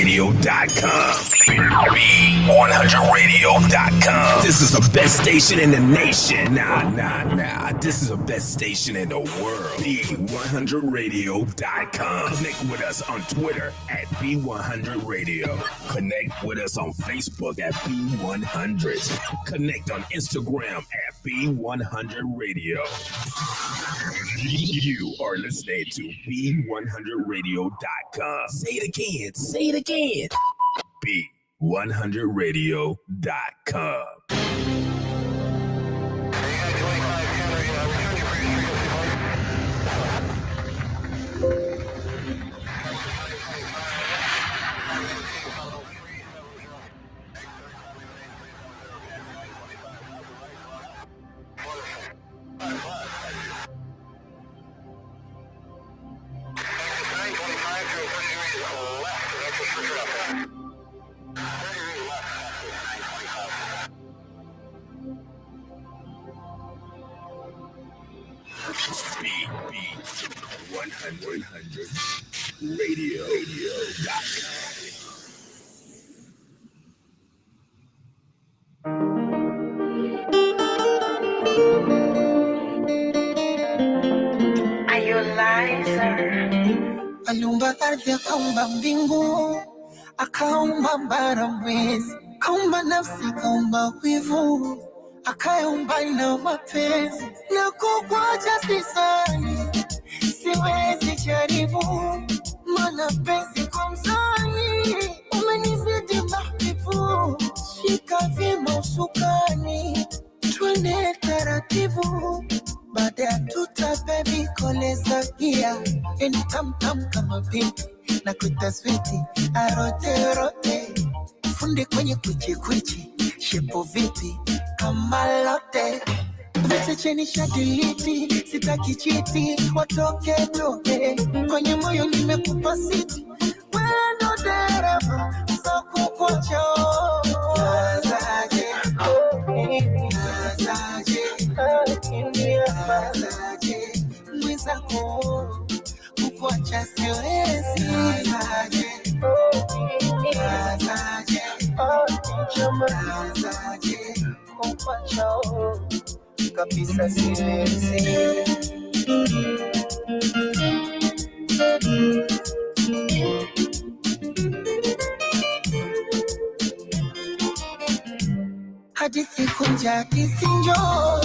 B100radio.com. B100radio.com. This is the best station in the nation. Nah. This is the best station in the world. B100radio.com. Connect with us on Twitter at B100 Radio. Connect with us on Facebook at B100. Connect on Instagram at B100 Radio. You are listening to B100radio.com. Say it again. B100radio.com. B100 Radio.com. Aliumba ardhi, akaumba mbingu, akaumba bara mwezi, akaumba nafsi, akaumba wivu, akaumba na mapenzi. Na kukwacha sisani, siwezi jaribu, maana penzi kwa mzani umenizidi mahbibu. Shika vyema usukani, twende taratibu, baada ya tuta baby koleza gia. Eni tam kama binti na kuita switi, arote funde kwenye kuchi shepo vipi kama lote. Vete cheni shadiliti, sitaki chiti, watoke kwenye moyo nimekupa siti. Wendo dereva, so kukuacha. Nazaje, mwizako kukuacha siwezi. Nazaje, kukuacha kabisa siwezi. Hadithi kunja, hadithi njoo,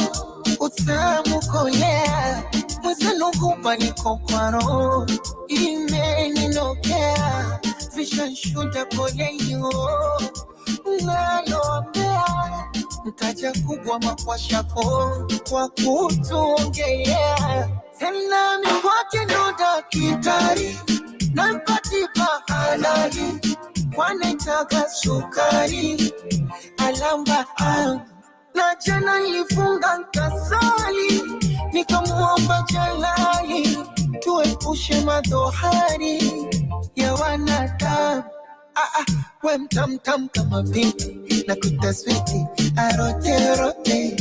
utamu kolea, mwezenu hupa niko kwa roho, imeninokea, vishanshuda kwenye hiyo, naloambea, mtaja kubwa makwashako, kwa kutuongea, tena mikwake ndo dakitari, na mpatipa halali, wanetaka sukari, alamba na jana nilifunga nkasali, nikamuomba Jalali, tuepushe madhohari ya wanadamu. We mtam kama binti na kutaswiti, arote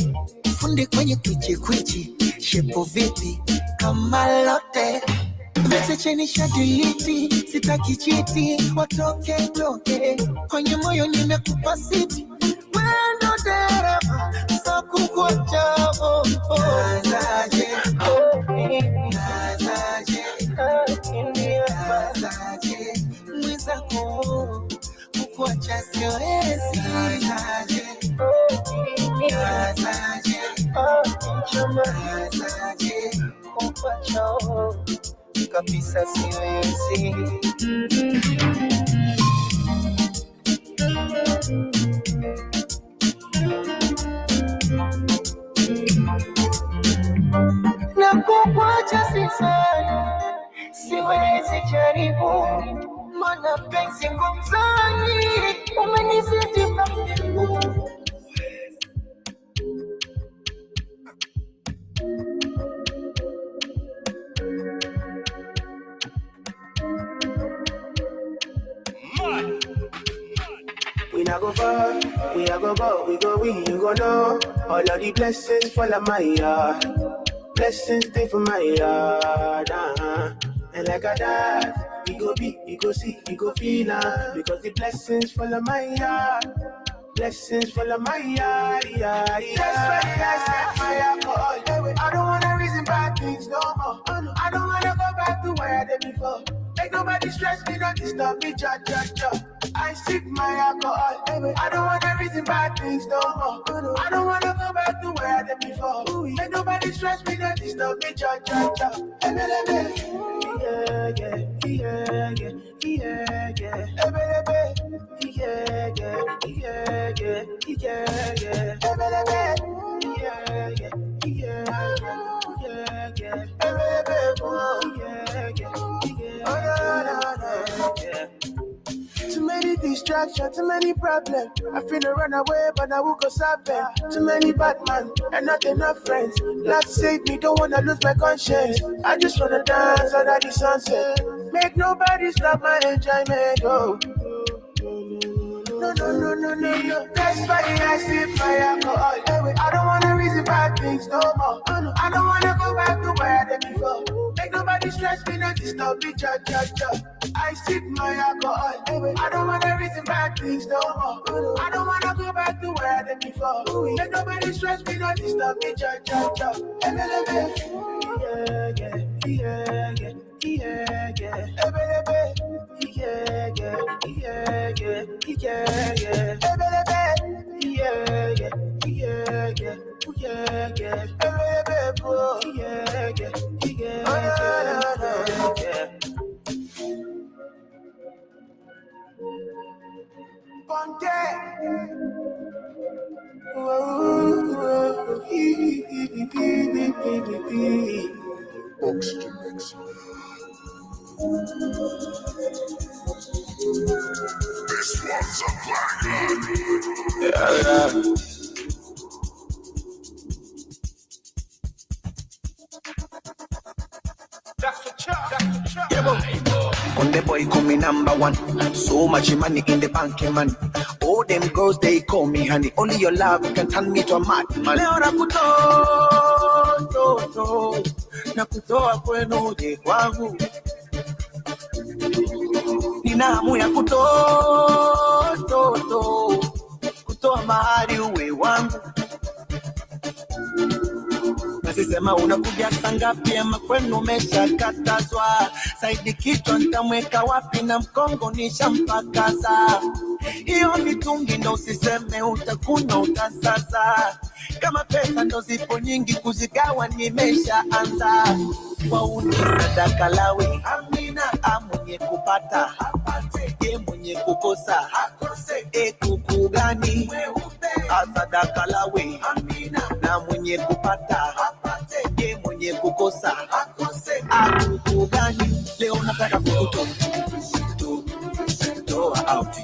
funde kwenye kwichi shepo vipi kama lote. Vete cheni shadiliti, sitaki chiti, watoke kwenye moyo nimekupa siti. Wendo dereva, so kukuacha. Nazaje, mwizako kukuacha siwezi. Nazaje, kukuacha kabisa siwezi. Na kukwacha sisani, siwezi jaribu, maana penzi ngomzani umenizidi mahbibu. We not go far, we a go, we go win, you go know. All of the blessings fall on my yard, blessings stay for my yard, And like a dad, we go be you go see, you go feel her. Because the blessings follow my yard. Blessings follow my yard, yeah, yeah. That's why I set my alcohol. I don't wanna reason bad things no more. I don't wanna go back to where I did before. Make nobody stress me, don't disturb me, cha. I sip my alcohol. I don't wanna reason bad things no more. I don't wanna go back to where I did before. Make nobody stress me, don't disturb me, cha. Too many distractions, too many problems. I finna run away, but I will go solve them. Too many bad men and not enough friends. Lord save me, don't wanna lose my conscience. I just wanna dance under the sunset. Make nobody stop my enjoyment. Oh. No. That's why I sip my alcohol. I don't wanna reason bad things no more. I don't wanna go back to where I did before. Make nobody stress me, not disturb me, cha. I sip my alcohol. I don't wanna reason bad things no more. I don't wanna go back to where I did before. Make nobody stress me, not disturb me, cha. Oxygen mix. This one's a banger. Yeah. On the boy call me number one. So much money in the bank, man. All them girls they call me honey. Only your love can turn me to a madman. Leo nakutoa kwenu de kwangu. Nina hamu ya kutoa mahali uwe wangu. Nasisema unakuja sangapi ama kwenu umeshakatazwa. Saidi kichwa nitamweka wapi na mkongo nishampakaza. Hiyo mitungi ndo usiseme utakunywa utasasa. Kama pesa ndo zipo nyingi kuzigawa nimeshaanza. Kwa uni sadaka lawe amina mwenye kupata apate. Ye mwenye kukosa akose. Kuku gani sadaka lawe amina na mwenye kupata apate. Ye mwenye kukosa akose. Kuku gani leo nataka kukutoa out.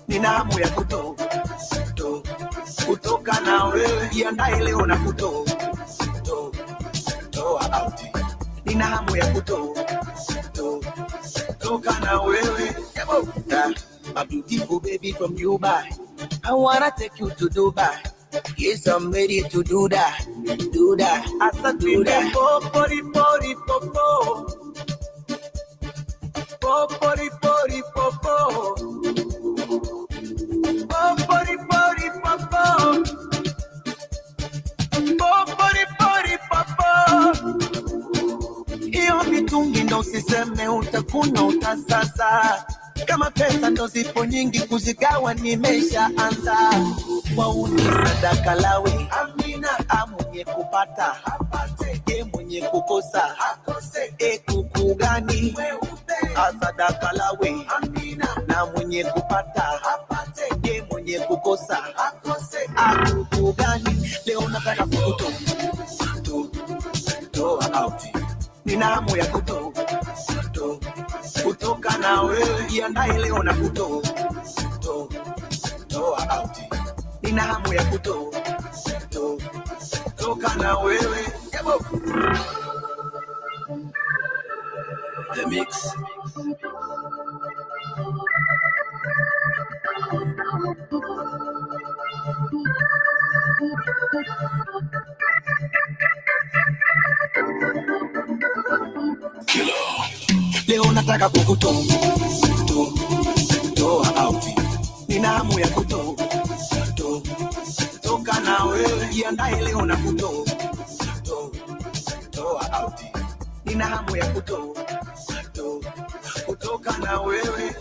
Nina hamu ya kutoka na wewe. Jiandae leo na kutoa out. Nina hamu ya kutoka na wewe. A beautiful baby from Dubai. I wanna take you to Dubai. Yes, I'm ready to do that. I said do that. Pori. Iyo mitungi ndo usiseme utakunywa utasasa. Kama pesa ndo zipo nyingi kuzigawa nimeshaanza. Kwa uni sadaka lawe amina mwenye kupata apate. Ye mwenye kukosa akose. Kuku gani sadaka lawe amina na mwenye kupata apate. Ye mwenye kukosa akose. Kuku gani leo nataka kukutoa out. Nina hamu ya kutoka na wewe. Jiandae leo na kutoa out. Nina hamu ya kutoka na wewe. The mix. Leo nataka kukutoa nina hamu ya kutoka na wewe, jiandae leo na kutoa out. Nina hamu ya kutoka na wewe.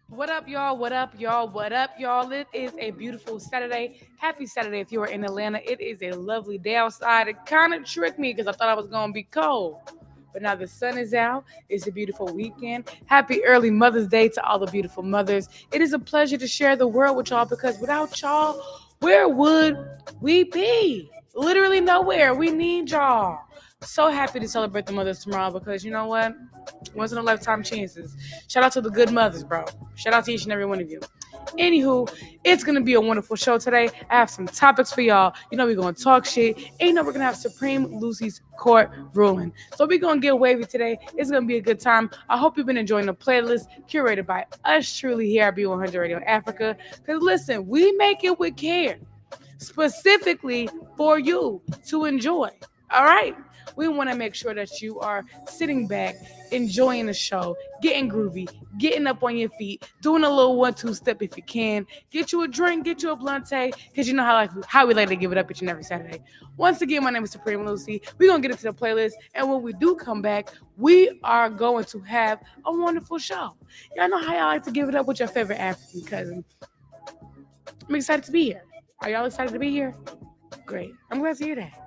What up, y'all? What up, y'all? What up, y'all? It is a beautiful Saturday. Happy Saturday if you are in Atlanta. It is a lovely day outside. It kind of tricked me because I thought I was going to be cold. But now the sun is out. It's a beautiful weekend. Happy early Mother's Day to all the beautiful mothers. It is a pleasure to share the world with y'all because without y'all, where would we be? Literally nowhere. We need y'all. So happy to celebrate the mothers tomorrow because you know what? Once in a lifetime chances. Shout out to the good mothers, bro. Shout out to each and every one of you. Anywho, it's going to be a wonderful show today. I have some topics for y'all. You know we're going to talk shit. And you know we're going to have Supreme Lucy's court ruling. So we're going to get wavy today. It's going to be a good time. I hope you've been enjoying the playlist curated by us truly here at Be100 Radio Africa. Because listen, we make it with care. Specifically for you to enjoy. All right? We want to make sure that you are sitting back, enjoying the show, getting groovy, getting up on your feet, doing a little 1-2 step if you can. Get you a drink, get you a blunte, because you know how we like to give it up each and every Saturday. Once again, my name is Supreme Lucy. We're going to get into the playlist, and when we do come back, we are going to have a wonderful show. Y'all know how y'all like to give it up with your favorite African cousin. I'm excited to be here. Are y'all excited to be here? Great. I'm glad to hear that.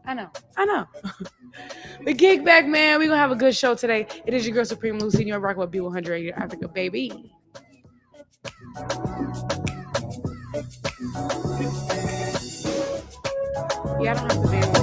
I know. The gig back, man. We're going to have a good show today. It is your girl, Supreme Lucy, and you're rocking with Be100 Radio Africa, baby. Yeah, I don't have to dance.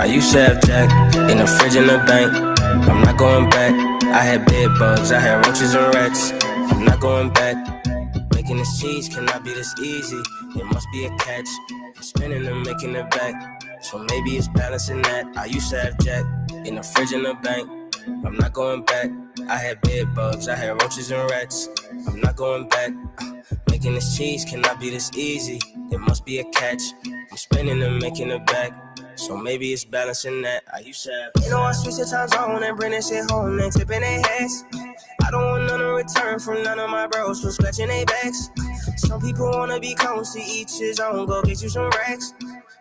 I used to have Jack in the fridge in the bank. I'm not going back. I had bed bugs, I had roaches and rats. I'm not going back. Making this cheese cannot be this easy. There must be a catch. I'm spinning and making it back. So maybe it's balancing that. I used to have Jack in the fridge in the bank. I'm not going back. I had bed bugs, I had roaches and rats. I'm not going back. Making this cheese cannot be this easy. There must be a catch. I'm spinning and making it back. So maybe it's balancing that. I used to have. You know I switch the time zone and bring that shit home and tipping their hats. I don't want none in return from none of my bros for scratching their backs. Some people wanna be close to each his own. Go get you some racks.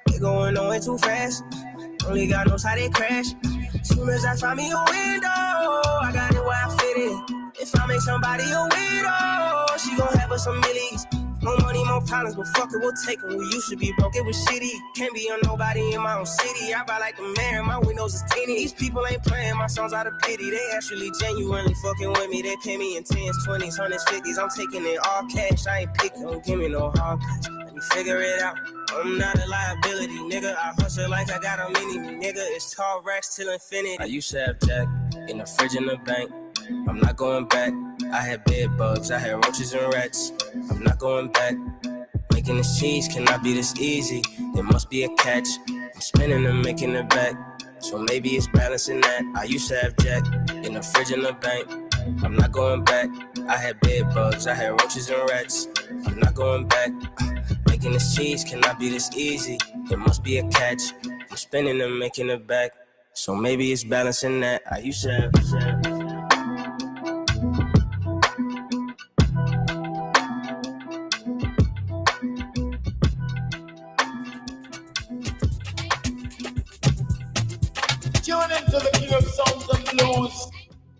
They going nowhere too fast. Only God knows how they crash. Soon as I find me a window, I got it where I fit in. If I make somebody a widow, she gon' have us some millies. More money, more problems, but fuck it, we'll take them. We used to be broke, it was shitty. Can't be on nobody in my own city. I buy like the mayor, my windows is tinny. These people ain't playing my songs out of pity. They actually genuinely fucking with me. They pay me in 10s, 20s, 100s, 50s. I'm taking it all cash, I ain't picking. Don't give me no hard cash. Let me figure it out. I'm not a liability, nigga. I hustle like I got a mini, nigga. It's tall racks till infinity. I used to have Jack in the fridge in the bank. I'm not going back. I had bed bugs, I had roaches and rats. I'm not going back. Making this cheese cannot be this easy. There must be a catch. I'm spinning and making it back. So maybe it's balancing that. I used to have Jack in the fridge in the bank. I'm not going back. I had bed bugs, I had roaches and rats. I'm not going back. Making this cheese cannot be this easy. There must be a catch. I'm spinning and making it back. So maybe it's balancing that. I used to have.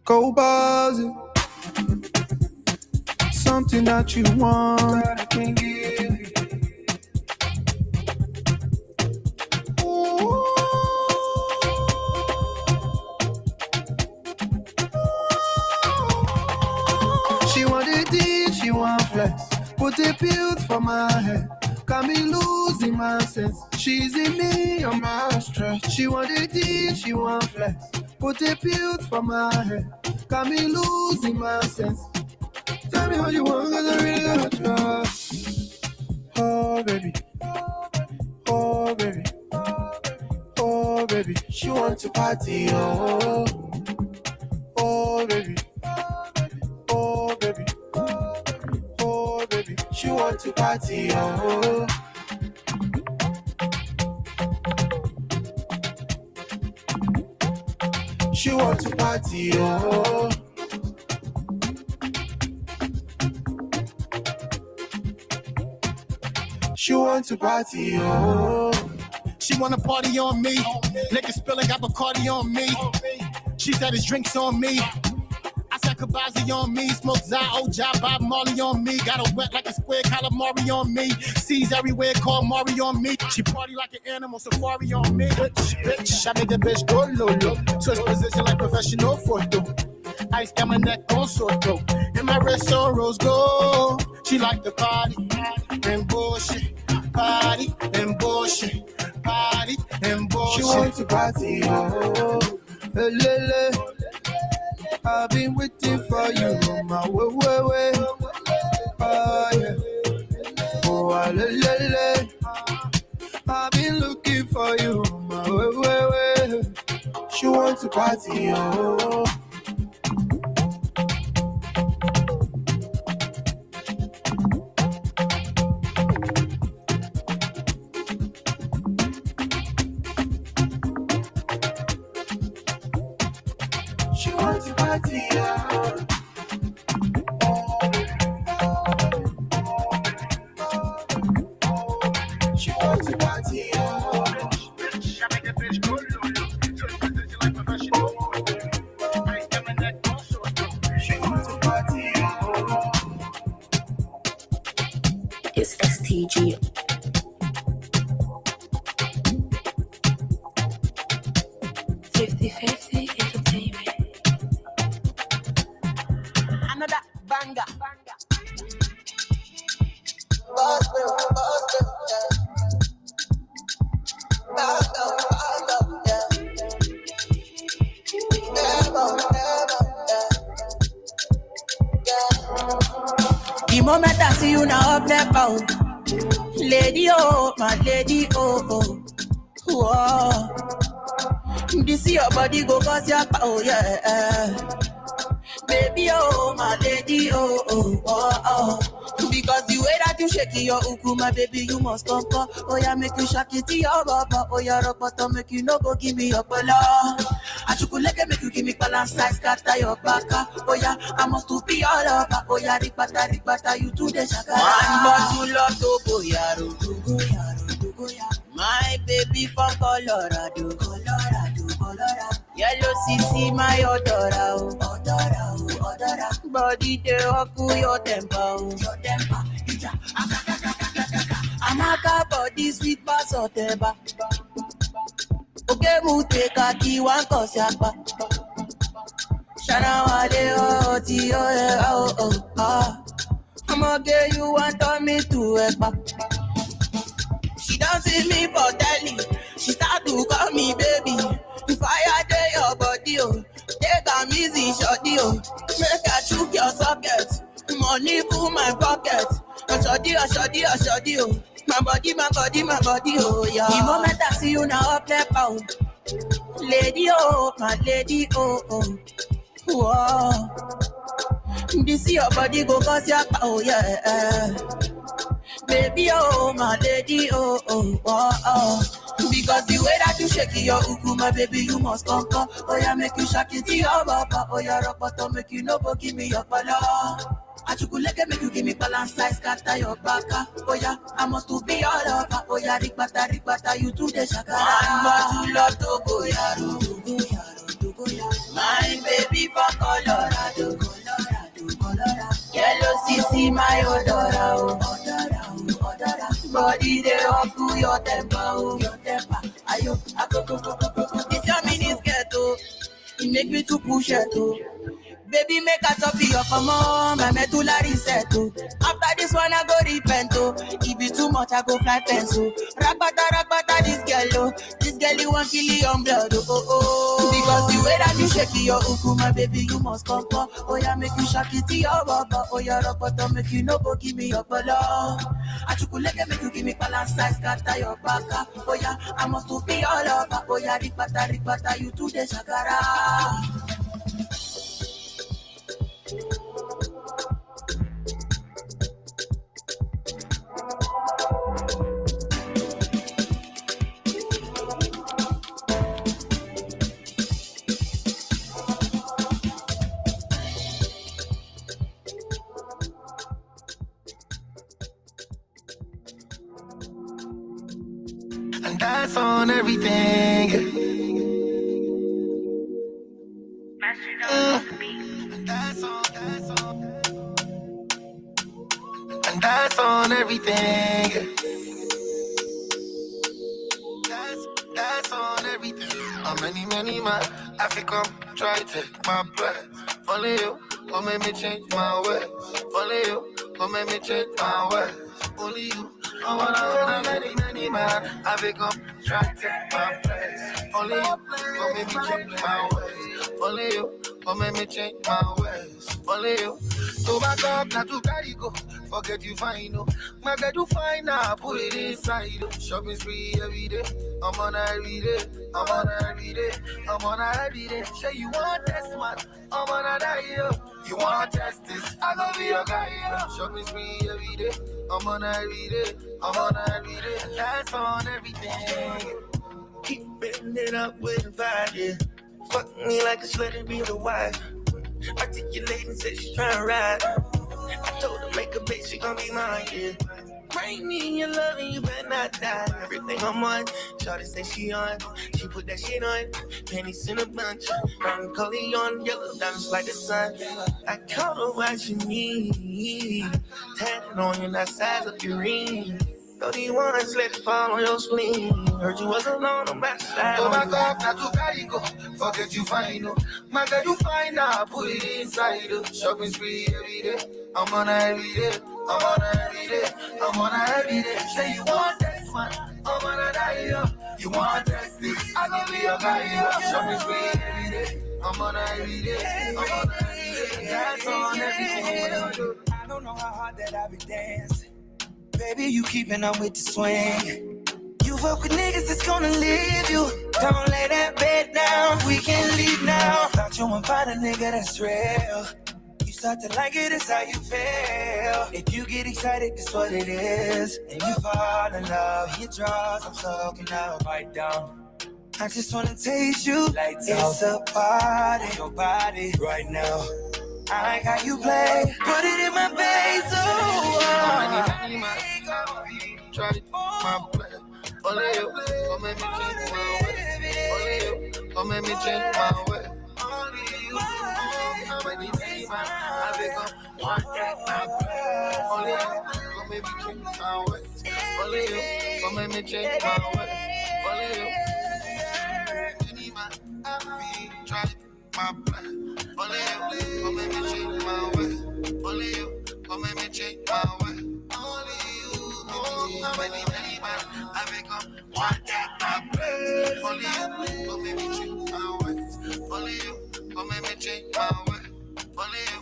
Go buzz it. Something that you want that I can give you. Ooh. She want it deep, she want flex. Put a pills for my head. Got me losing my sense. She's in me on my stress. She want it deep, she want flex. Put a pills for my head. Got me losing my sense. Tell me what you want, cause I really gotta trust. Oh baby, oh baby, oh baby. She want to party, oh, oh baby, oh baby, oh baby. She want to party, oh. She want to party, oh. She want to party, oh. She wanna party on me. Liquor spilling, got Bacardi on me. She said it's drinks on me. I said Kabazi on me. Smoke Zai, Oja, Bob Marley on me. Got her wet like a square calamari on me. Seas everywhere, call Mari on me. She party like an animal, safari on me. Bitch, I make the bitch go lolo. Switch position like professional photo. Ice got my neck on sore throat. And my wrist on rose gold. She like the party and bullshit. Party and bullshit. Party and bullshit. She want to party, oh. Lele. I've been waiting for you on my way. Oh yeah. Oh lele. I've been looking for you on my way. She want to party, oh. She wants to party, oh. She wants to party, oh. Bitch, I make that bitch go lolo. Switch position like professional photo. Ice got my neck on sore throat. She wants to party, oh. It's STG. Entertainment. Another banger. The moment I see you now up there, oh. Lady, oh, my lady, oh, oh. Whoa. This your body go cause your power, yeah. Baby, oh, my lady, oh, oh, oh, oh. Because the way that you shake your uku, my baby, you must come. Oh, yeah, make you shake it to your baba. Oh, yeah, rock bottom, make you no go give me your bala. I should make you give me balance size, scatter your back. Oh, yeah, I must to be all over. Oh, yeah, rikbata, you to the shaka. One bottle of Togo, yaro. My baby from Colorado. Yellow CC, my odora. Body they oku your temper. Amaka body sweet pass oteba. Okay, mute kaki wan kosiapa. Shana wale oh ti oh. I'ma get you want on me to ekpa. She don't see me for telly. She start to call me baby. Fire day your body, oh. Take a easy shorty, oh. Make her choke your socket. Money full my pocket. A shorty, oh. My body, oh, yeah. The moment I see you now up there, oh. Lady, oh, my lady, oh, oh. Whoa. This your body go cause your power, yeah. Baby, oh, my lady, oh, oh, oh, oh. Because the way that you shake your uku, my baby, you must come. Oh, yeah, make you shake it to your baba. Oh, yeah, rock bottom, make you no go give me your bala. I should make you give me balance size, scatter your back. Oh, yeah, I must to be all over. Oh, yeah, rikbata, you to the shaka. One bottle of Togo, yaro. My baby for Colorado, Colorado, Colorado. Yellow CC, my odora, odora, odora. Body they up to your temper, your temper. Ayo, go. It's your mini skirt, it make me to push it, Baby, make a top your mama, my medulla reset. After this one, I go repent. If it too much, I go fly pencil. Ragbata, this girl, you want kill your blood. Oh. Because the way that you shake your uku, my baby, you must come. Oh, yeah, make you shake it to your baba. Oh, yeah, rock bottom, make you no go give me your bala. I chukuleke, make you give me balance size, scatter your baka. Oh, yeah, I must to be all over. Oh, yeah, rikbata, you to the shakara. And that's on everything. And that's on everything. That's on everything. How many man I think I'm trying to take my breath. Only you gon' make me change my ways. Only you gon' make me change my ways. Only you. I wanna many man I think I'm trying to take my place. Only you gon' make me change my ways. Only you gon' make me change my ways. Only you. To back up, not to carry go. Forget you fine, no. My girl, you fine now, put it inside. Shopping spree every day. I'm on every day. I'm on every day. I'm on every day. Say you want test, man. I'm on a day, yo. You want test this? I gon' be your guy, yo. Shopping spree every day. I'm on every day. I'm on every day. That's on everything. Keep bending it up with a vibe, yeah. Fuck me like a slut and be the wife. Articulating, said she tryna ride. I told her make a bitch, she gon' be mine, yeah. Bring me in your love and you better not die. Everything I'm on, shawty say she on. She put that shit on, panties in a bunch. Brown color on, yellow diamonds like the sun. I caught her what you need. Tatted on you, that size of your ring. 31, let it fall on your spleen. Heard you was alone, I'm backslide. Oh my God, not too bad you go. Forget you fine, no. My God, you fine now, put it inside. Shopping spree every day. I'm on every day. I'm on every day. I'm on every day. Say you want this one. I'm on a diet. You want this? I gon' be your guy. Shopping spree every day. I'm on every day. I'm on every day. That's on everything. I don't know how hard that I be dancing. Baby, you keeping up with the swing. You fuck with niggas that's gonna leave you. Don't lay that bed down, we can leave now. Thought you would find a nigga that's real. You start to like it, it's how you feel. If you get excited, that's what it is. And you fall in love, your draws, I'm soaking out right down. I just wanna taste you. Lights it's out. A party, your body right now. I like how you play, put it in my face, oh. Try to my plan. Only you gon' make me change my way. Only you gon' make me change my way. Only you, how many times I become one that my plan. Only you gon' make me change my way. Only you gon' make me change my way. Only you. Any man I feel try to my plan. Only you gon' make me change my way. Only you gon' make me change my way. Only you, how many man I become one that my place. Only you gon' make me change my way. Only you gon' make me change my way. Only you.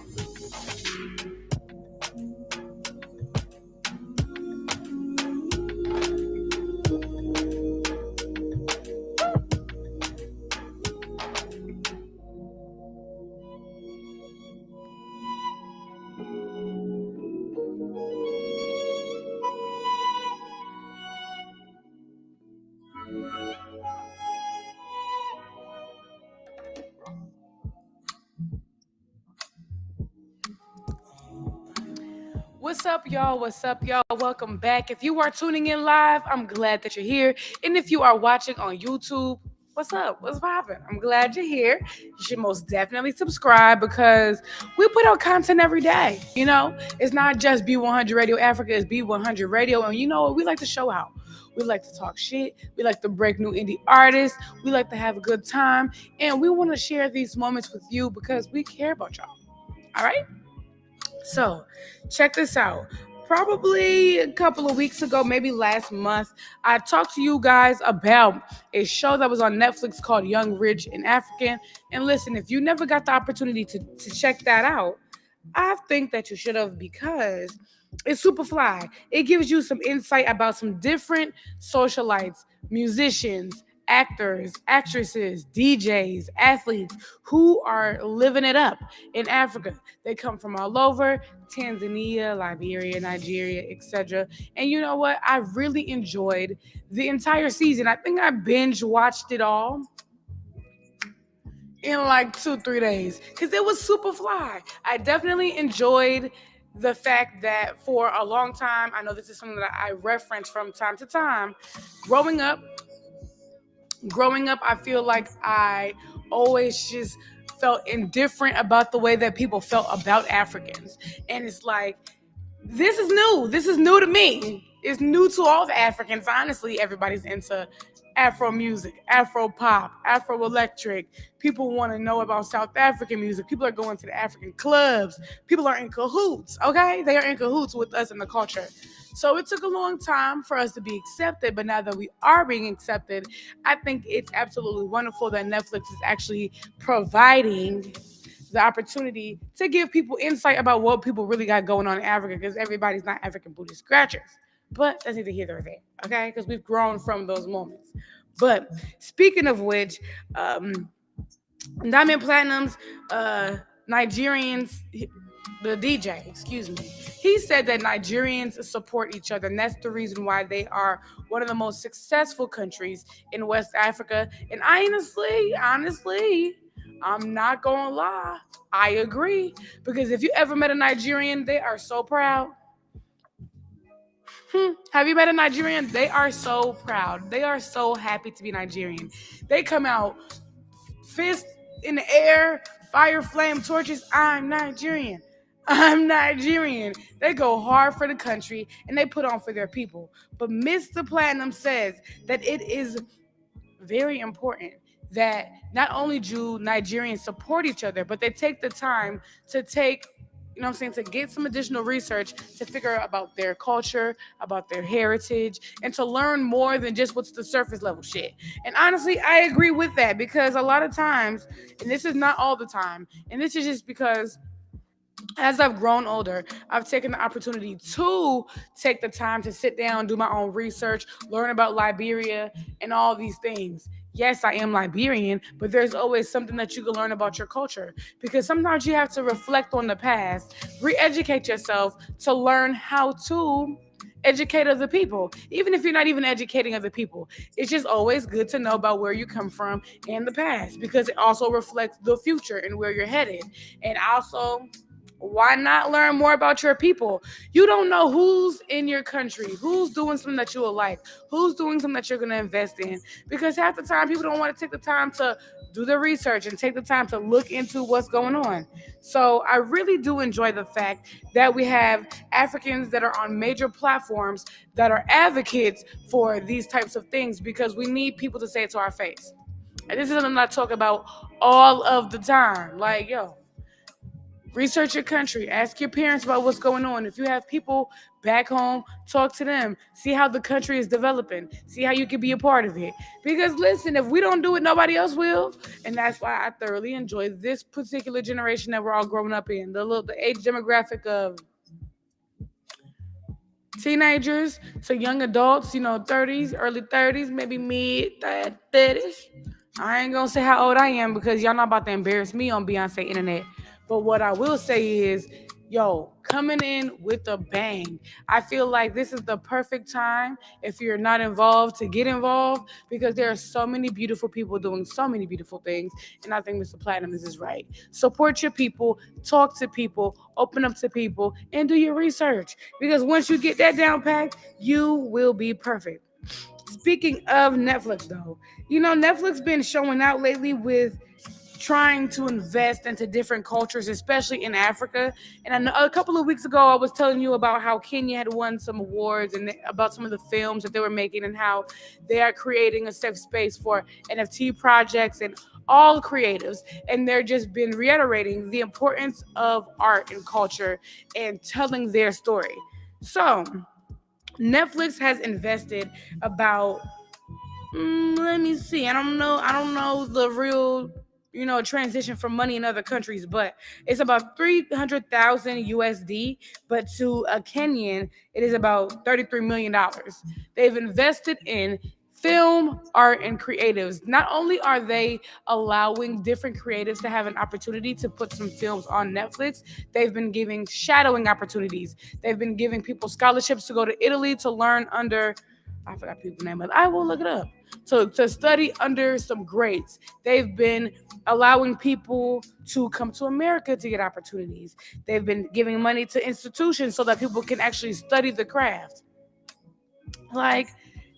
What's up, y'all? What's up, y'all? Welcome back. If you are tuning in live, I'm glad that you're here. And if you are watching on YouTube, What's up? What's poppin'? I'm glad you're here. You should most definitely subscribe because we put out content every day. It's not just Be100 Radio Africa, it's Be100 Radio. And you know what? We like to show out. We like to talk shit. We like to break new indie artists. We like to have a good time. And we want to share these moments with you because we care about y'all. All right? So, check this out. Probably a couple of weeks ago, maybe last month, I talked to you guys about a show that was on Netflix called Young, Rich, and African. And listen, if you never got the opportunity to check that out, I think that you should have because it's super fly. It gives you some insight about some different socialites, musicians, actors, actresses, DJs, athletes who are living it up in Africa. They come from all over Tanzania, Liberia, Nigeria, etc. And you know what? I really enjoyed the entire season. I think I binge watched it all in like 2-3 days because it was super fly. I definitely enjoyed the fact that for a long time, I know this is something that I reference from time to time, growing up, I feel like I always just felt indifferent about the way that people felt about Africans. And it's like, this is new. This is new to me. It's new to all the Africans. Honestly, everybody's into Afro music, Afro pop, Afro electric. People want to know about South African music. People are going to the African clubs. People are in cahoots, okay? They are in cahoots with us in the culture. So it took a long time for us to be accepted, but now that we are being accepted, I think it's absolutely wonderful that Netflix is actually providing the opportunity to give people insight about what people really got going on in Africa, because everybody's not African booty scratchers. But that's neither here nor there, okay? Because we've grown from those moments. But speaking of which, Diamond Platinum's Nigerians, the DJ, he said that Nigerians support each other, and that's the reason why they are one of the most successful countries in West Africa. And honestly, I'm not gonna lie, I agree. Because if you ever met a Nigerian, they are so proud. Have you met a Nigerian? They are so proud. They are so happy to be Nigerian. They come out, fist in the air, fire, flame, torches. I'm Nigerian. They go hard for the country and they put on for their people. But Mr. Platinum says that it is very important that not only do Nigerians support each other, but they take the time to to get some additional research to figure out about their culture, about their heritage, and to learn more than just what's the surface level shit. And honestly, I agree with that because a lot of times, and this is not all the time, and this is just because as I've grown older, I've taken the opportunity to take the time to sit down, do my own research, learn about Liberia and all these things. Yes, I am Liberian, but there's always something that you can learn about your culture because sometimes you have to reflect on the past, re-educate yourself to learn how to educate other people. Even if you're not even educating other people, it's just always good to know about where you come from and the past because it also reflects the future and where you're headed. And also, why not learn more about your people? You don't know who's in your country, who's doing something that you will like, who's doing something that you're going to invest in. Because half the time, people don't want to take the time to do the research and take the time to look into what's going on. So I really do enjoy the fact that we have Africans that are on major platforms that are advocates for these types of things because we need people to say it to our face. And this is something I talk about all of the time. Like, yo, research your country. Ask your parents about what's going on. If you have people back home, talk to them. See how the country is developing. See how you can be a part of it. Because listen, if we don't do it, nobody else will. And that's why I thoroughly enjoy this particular generation that we're all growing up in. The age demographic of teenagers to young adults, 30s, early 30s, maybe mid 30s. I ain't gonna say how old I am because y'all not about to embarrass me on Beyonce internet. But what I will say is, coming in with a bang. I feel like this is the perfect time, if you're not involved, to get involved because there are so many beautiful people doing so many beautiful things. And I think Mr. Platinum is right. Support your people, talk to people, open up to people, and do your research. Because once you get that down packed, you will be perfect. Speaking of Netflix, though, Netflix been showing out lately with trying to invest into different cultures, especially in Africa. And I know a couple of weeks ago, I was telling you about how Kenya had won some awards and about some of the films that they were making and how they are creating a safe space for NFT projects and all creatives. And they're just been reiterating the importance of art and culture and telling their story. So Netflix has invested about let me see. I don't know the real, transition from money in other countries, but it's about 300,000 USD. But to a Kenyan, it is about $33 million. They've invested in film, art, and creatives. Not only are they allowing different creatives to have an opportunity to put some films on Netflix, they've been giving shadowing opportunities. They've been giving people scholarships to go to Italy to learn under, I forgot people's name, but I will look it up. To study under some greats. They've been allowing people to come to America to get opportunities. They've been giving money to institutions so that people can actually study the craft. Like,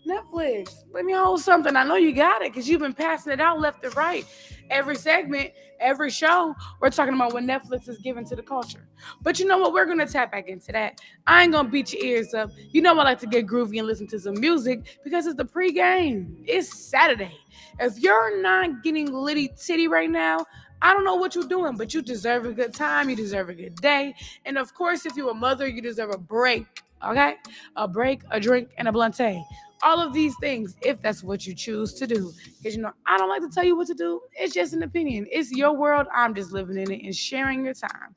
Netflix, let me hold something. I know you got it because you've been passing it out left and right. Every segment, every show, we're talking about what Netflix is giving to the culture. But you know what? We're going to tap back into that. I ain't going to beat your ears up. You know I like to get groovy and listen to some music because it's the pregame. It's Saturday. If you're not getting litty titty right now, I don't know what you're doing, but you deserve a good time. You deserve a good day. And of course, if you're a mother, you deserve a break. Okay? A break, a drink, and a blunté. All of these things, if that's what you choose to do. Because, I don't like to tell you what to do. It's just an opinion. It's your world. I'm just living in it and sharing your time.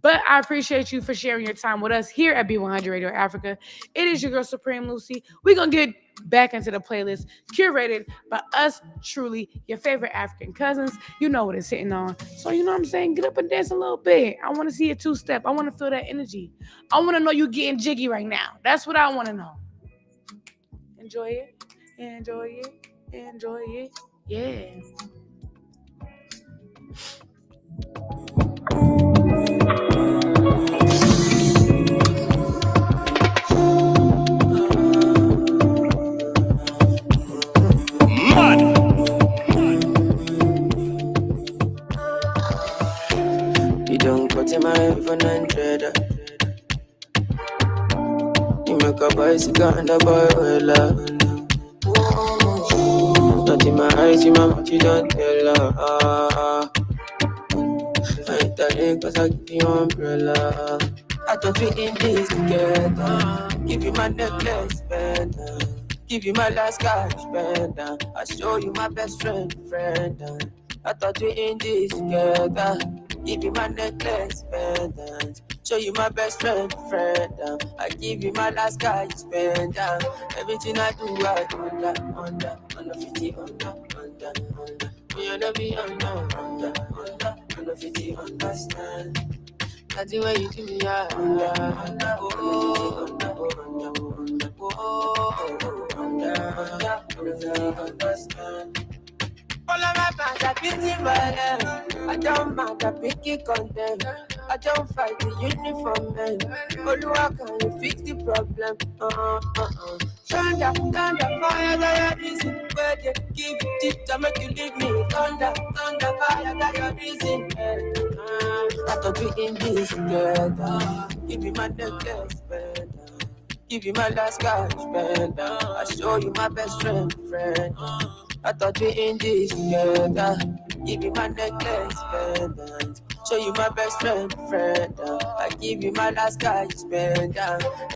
But I appreciate you for sharing your time with us here at Be100 Radio Africa. It is your girl, Supreme Lucy. We're going to get back into the playlist curated by us truly, your favorite African cousins. You know what it's hitting on. So, you know what I'm saying? Get up and dance a little bit. I want to see a two-step. I want to feel that energy. I want to know you getting jiggy right now. That's what I want to know. Enjoy it. Enjoy it. Enjoy it. Yeah. You don't put in my heaven and dread. You make a bicycle and a boy well up. Not in my eyes, in my mouth, you don't tell her. I ain't telling cause I give you umbrella. I thought we in this together. Give you my necklace, spend. Give you my last cash, spend. I show you my best friend. I thought we in this together. Give you my necklace, pendant. Show you my best friend. I give you my last guy, you spend. Everything I do, I under 50, under. Me and me under 50, understand. That's the way you do me, understand. All of my fans are busy violent. I don't mind, I pick it content. I don't fight the uniform man. Oluwa, can you fix the problem? Thunder, fire, that your reason. Where they give it to make you leave me. Thunder, fire, that your reason. I thought we in this together. Give me my necklace, spend. Give you my last cash, spend. I show you my best friend. I thought we in this together. Give you my necklace, pendant. Show you my best friend. I give you my last guy, you spend.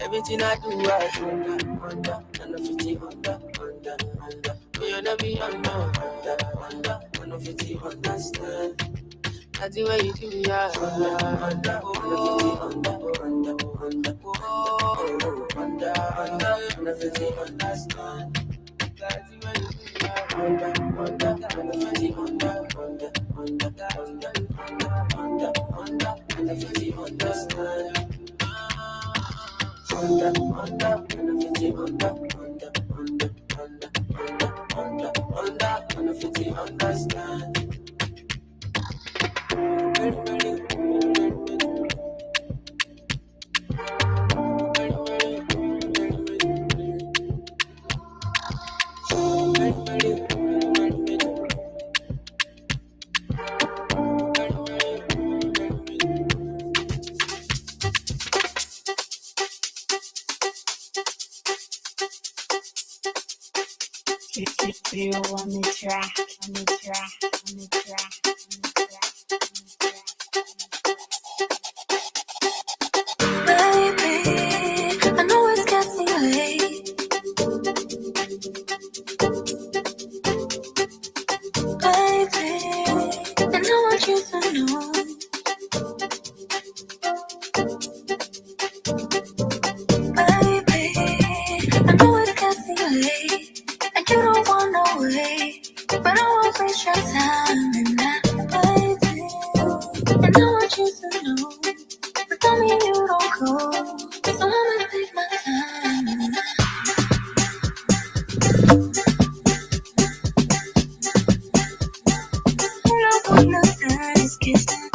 Everything I do, I under 50, under. Me and me under 50, understand. That's the way you do me, under 50, understand. That's the way you do me. Under 50, under 50, understand. Under 50, under 50, understand. You on the track, on the track, on the track, Baby, I know it's getting late. Baby, and I want you to know. Baby, I know it's getting late. And you don't want no way, but I won't waste your time in that, baby. And I want you to know, but tell me you don't go, so I'ma take my time in that. You know what the nice kissing.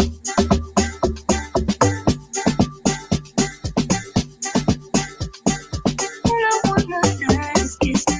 You know what the nice kissing.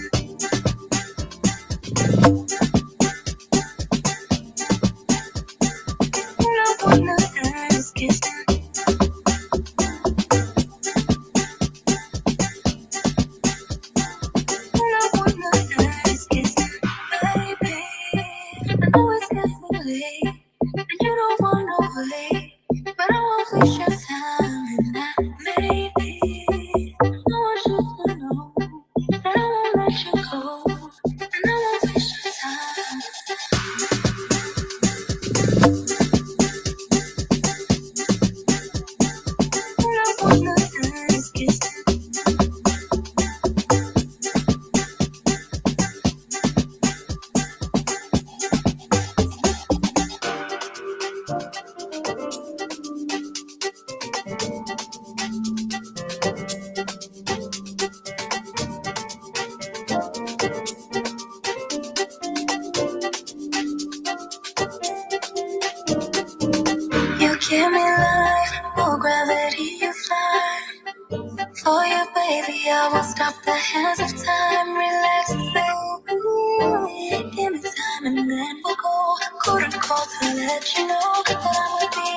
Give me life, oh gravity you fly. For you, baby, I won't stop the hands of time. Relax, baby. Give me time and then we'll go. Couldn't call to let you know that I would be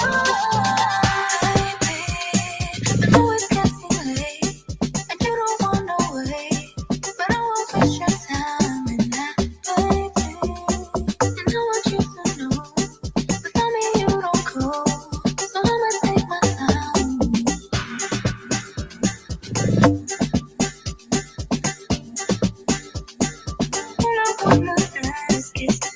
alright, baby. I know it's getting late, and you don't want no way, but I won't waste your time in that, baby. And I want you to know, but tell me you don't go, so I'ma take my time. You know what the nice kissing.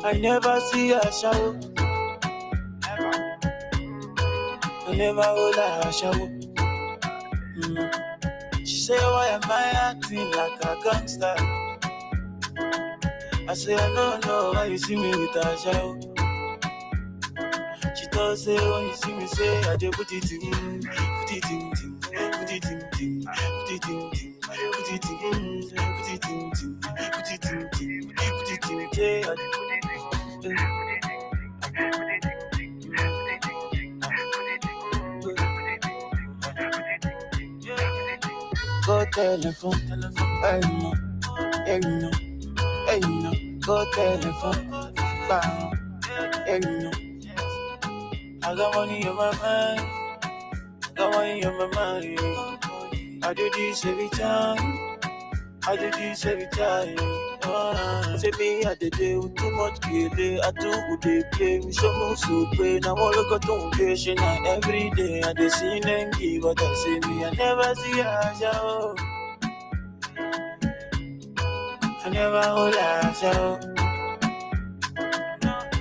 I never see her shower. I never hold her shower. She's say, why am I acting like a gangster? I say, I don't know why you see me with a show. She does say, when you see me say, I just put it in, put it in, put it in, put it in, put it in, put it in, put it in, put it in, yeah, I just put it in. Go telephone, hey no, hey no, hey no. Go telephone, bang, hey no. I got money on my mind, got money on my mind. I do this every time, I do this every time. Say me I did it with too much killing. I do good they play me so much so pain. I want to go to patient every day. I just see them give, but I say me I never see a show. I never hold a show.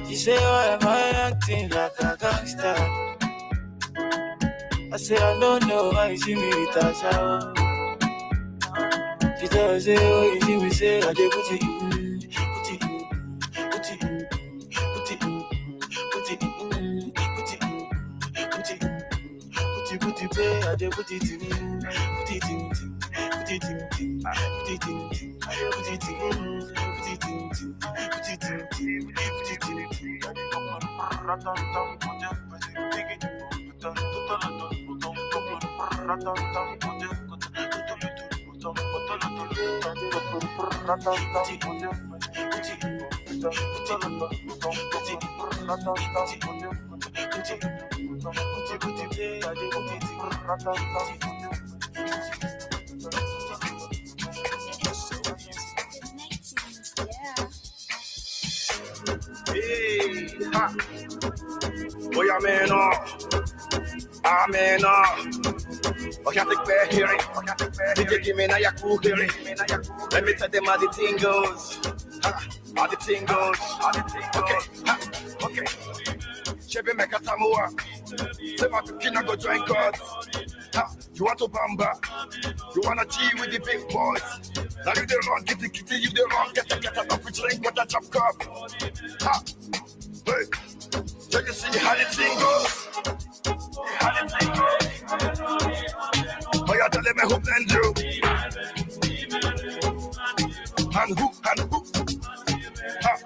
She say, why am I acting like a gangster? I say, I don't know why you see me with a show. She tell say, oh, you see me say, I just put it in, put it in, put it in, put it in, put it in, put it in, put it in, put it in, I just put it in, put it in, put it in, put it in, put it in, put it in, Hey, ha. Boy, I'm in I can't take back hearing. DJ give me now your cool hearing. Let me tell them how the thing goes. How the thing goes. Okay, okay. Chevy make a tamua. Say my kina go join God. You want to bamba? You wanna G with the big boys? Now you the wrong, get the kitty, you the wrong, get a coffee drink with a chop cup. Ha! Hey! So you see how the thing goes? How the thing goes? Oh, you're telling me who blend you? And who? Ha!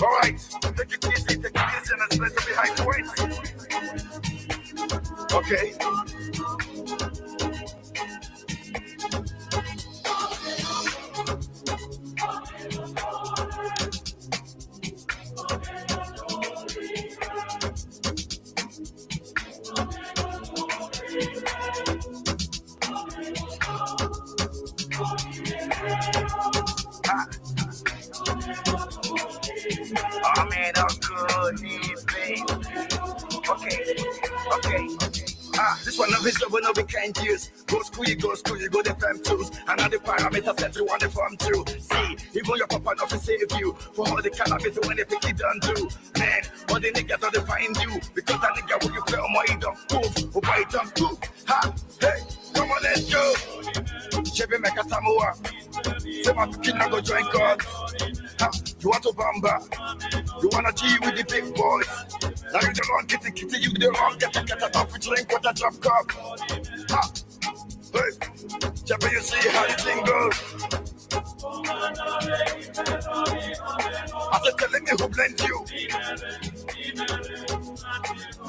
Alright, take it easy, and let's let it behind the weight. Okay. Oh man, I'm good, baby. Okay. This one of his we know we can't use. Go school, you go the fam tools. And all the parameters that you want to form too. See, even your papa not to save you. For all the cannabis when they pick it done do. Man, all the niggas don't find you. Because that nigga when you play on my eat don't move. Or buy it don't move. Ha, hey, come on, let's go. Chevy make a tamua. Say my kid now go join God. Ha, you want to bamba? You wanna G with the big boys? Now you the wrong, get the kitty, you the wrong, get a coffee drink with a drop cup. Ha! Hey! Chevy, you see how the thing goes? I said, telling me who blend you?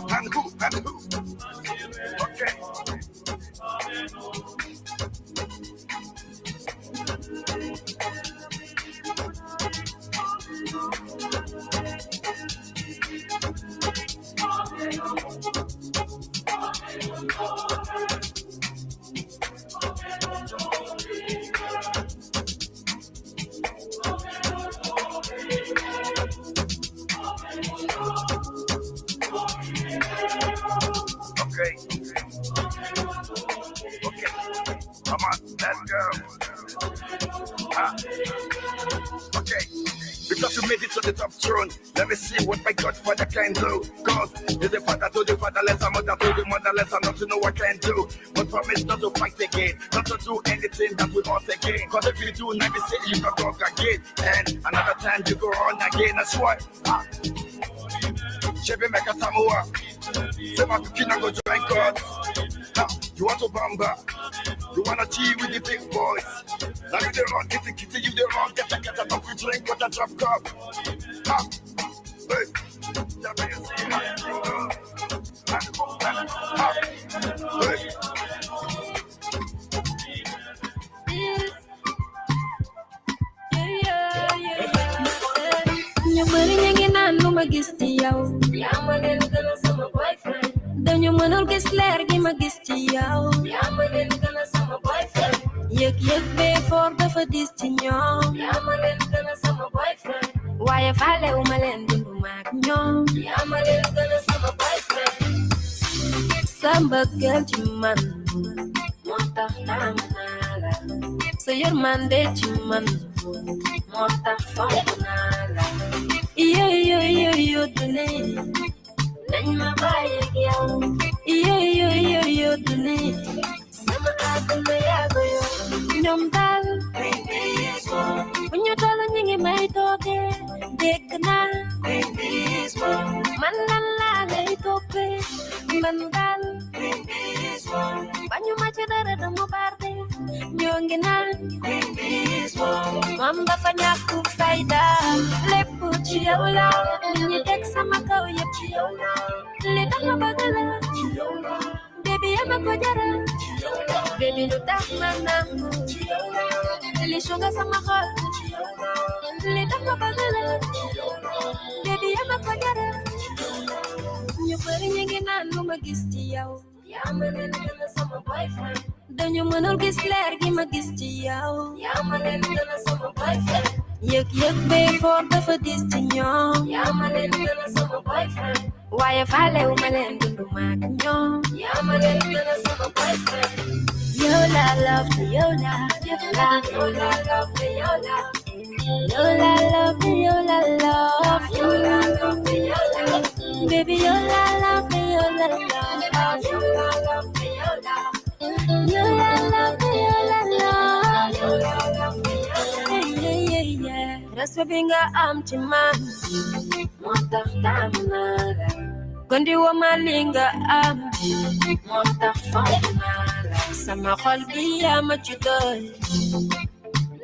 And who? Okay. Okay, come on, let's go. Okay, Jesus, you made it to the top throne. Let me see what my Godfather can do. Cause he's the father to the fatherless, a mother to the motherless, and not to know what I can do. But promise not to fight again, not to do anything that we want again. Cause if you do, never say you can talk again. And another time you go on again, that's what. Chebe meka tamua. Sema kukina go join God. You want to bamba. You wanna cheat with the big boys. Now you the wrong, get the kitty, you the wrong, get a don't we drink with a drop cup. Ha! Hey! Ñu bari ñu ngi naan lu ma gis ci yow. Yaa ma leen gën a sama boyfriend. Dañu mënul gis leer gi ma gis ci yow. Yaa ma leen gën a sama boyfriend. Yëg bee foor dafa dis ci ñoom. Yaa ma leen gën a sama boyfriend. Waaye faalewu ma leen dundu ma ak ñoom. Yaa ma leen gën a sama boyfriend. Sa mbëggeel ci man moo tax taamu naa la. Sa yërmande ci man moo tax fonk naa la. Yo dune nañ ma bàyyi ak yow. Yo dune sama àdduna yaa ko yor. Ñoom daal bu ñu toll ñu ngi may toogee dégg naa man lan laa lay toppee man daal bañu ma ci dara dama barde ñoo ngi naan moom dafa ñàkk fayda lépp ci yow la nit ñi teg sama kaw yëpp ci yow la li tax ma bëgg la baby ama ko jaral baby lu tax ma nangu li songa sama xol li tax ma bëgg la baby ama ko jaral ñu bari ñu ngi naan lu ma gis ci yow. Yaa ma leen gën a sama boyfriend. Dañu mënul gis leer gi ma gis ci yow. Yaa ma leen gën a sama boyfriend. Yëg bee foor dafa dis ci ñoom. Yaa ma leen gën a sama boyfriend. Waaye faalewu ma leen dundu ma ak ñoom. Yaa ma leen gën a sama boyfriend. Yow la love to yow la love to yow la. Yow la love to yow la love. Yow la love to yow la. Baby yow la love to yow la love. Yow la love to yow la. Yow la love to yow la love. Yow la love to yow la. Respect bi nga am ci man moo tax taamu naa la. Gondi wa ma li nga am moo tax fonk naa la. Sama xol bi yaa ma ci doy.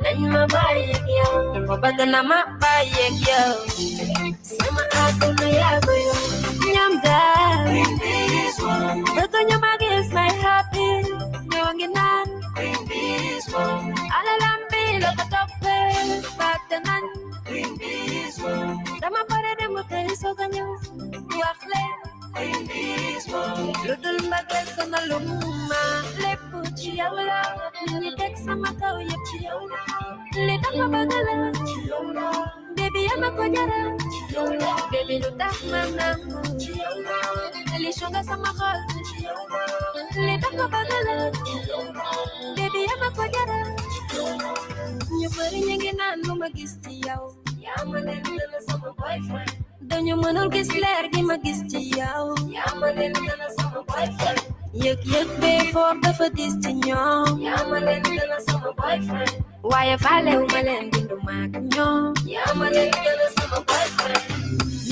Nañ ma bàyyi ak yow. Dama bëgg na ma bàyyi ak yow. Sama àdduna yaa ko yor. Ñoom daal bëgg ñu ma gis may happy. Ñoo ngi naan alalam bi la ko toppee. Fàtte nañ dama pare dem tey soog a ñëw wax leen lu dul mbëggeel sonalu ma. Lépp ci yow la nit ñi teg sama kaw yëpp ci yow la li tax ma bëgg la baby yaa ma ko jaral baby lu tax ma nangu li songa sama xol li tax ma bëgg la baby yaa ma ko jaral. Ñu bari ñu ngi naan lu ma gis ci yow. Yaa ma leen gën a sama boyfriend. Dañu mënul gis leer gi ma gis ci yow. Yaa ma leen gën a sama boyfriend. Yëg bee foor dafa dis ci ñoom. Yaa ma leen gën a sama boyfriend. Waaye faalewu ma leen dundu ma ak ñoom. Yaa ma leen gën a sama boyfriend.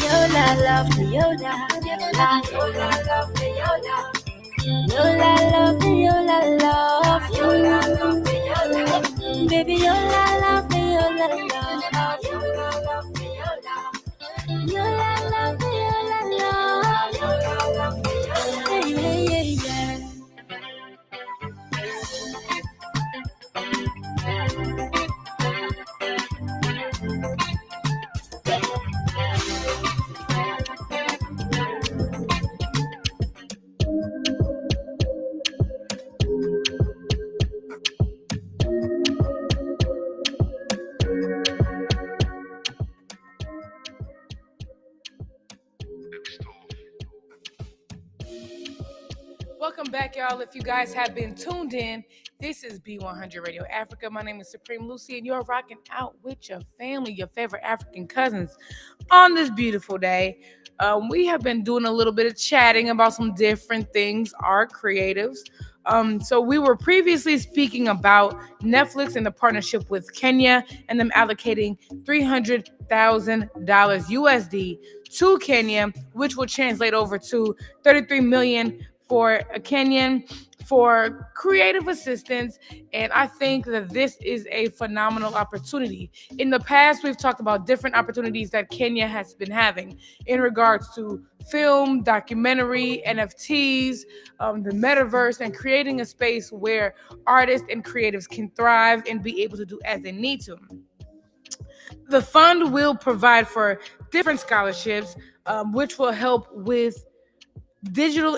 Yow la love to yow la. Yow la love to yow la. Yow la love to yow la love. Yow la love to yow la. Baby yow la love to yow la love. Yow la love to yow la. Yow la love to yow la love. Yow la love to yow la. Yeah. back, y'all. If you guys have been tuned in, this is Be100 Radio Africa. My name is Supreme Lucy, and you're rocking out with your family, your favorite African cousins, on this beautiful day. We have been doing a little bit of chatting about some different things, art creatives. So we were previously speaking about Netflix and the partnership with Kenya and them allocating $300,000 USD to Kenya, which will translate over to 33 million for a Kenyan for creative assistance. And I think that this is a phenomenal opportunity. In the past, we've talked about different opportunities that Kenya has been having in regards to film, documentary, NFTs, the metaverse, and creating a space where artists and creatives can thrive and be able to do as they need to. The fund will provide for different scholarships, which will help with digital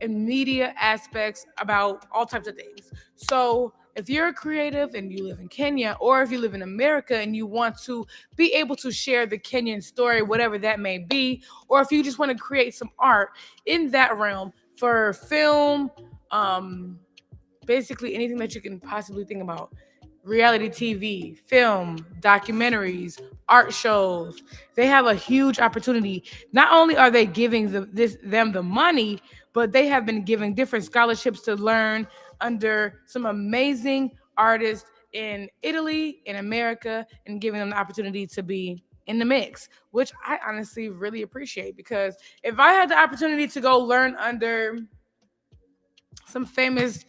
and media aspects about all types of things. So if you're a creative and you live in Kenya, or if you live in America and you want to be able to share the Kenyan story, whatever that may be, or if you just want to create some art in that realm for film, basically anything that you can possibly think about. Reality TV, film, documentaries, art shows. They have a huge opportunity. Not only are they giving them the money, but they have been giving different scholarships to learn under some amazing artists in Italy, in America, and giving them the opportunity to be in the mix, which I honestly really appreciate, because if I had the opportunity to go learn under some famous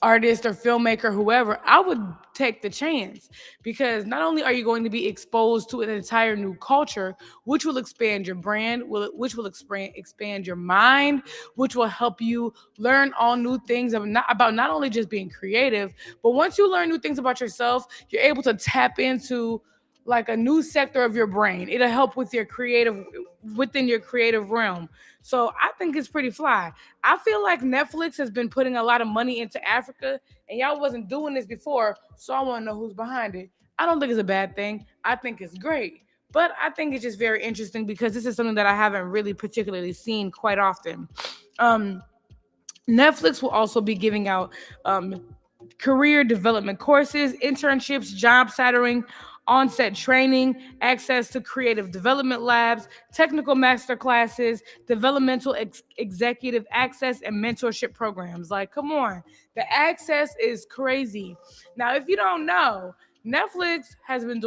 artist or filmmaker, whoever, I would take the chance, because not only are you going to be exposed to an entire new culture, which will expand your brand, which will expand your mind, which will help you learn all new things about not only just being creative, but once you learn new things about yourself, you're able to tap into like a new sector of your brain. It'll help with within your creative realm. So I think it's pretty fly. I feel like Netflix has been putting a lot of money into Africa, and y'all wasn't doing this before, so I want to know who's behind it. I don't think it's a bad thing. I think it's great. But I think it's just very interesting, because this is something that I haven't really particularly seen quite often. Netflix will also be giving out career development courses, internships, job shadowing, on-set training, access to creative development labs, technical master classes, developmental executive access, and mentorship programs. Like, come on. The access is crazy. Now, if you don't know, Netflix has been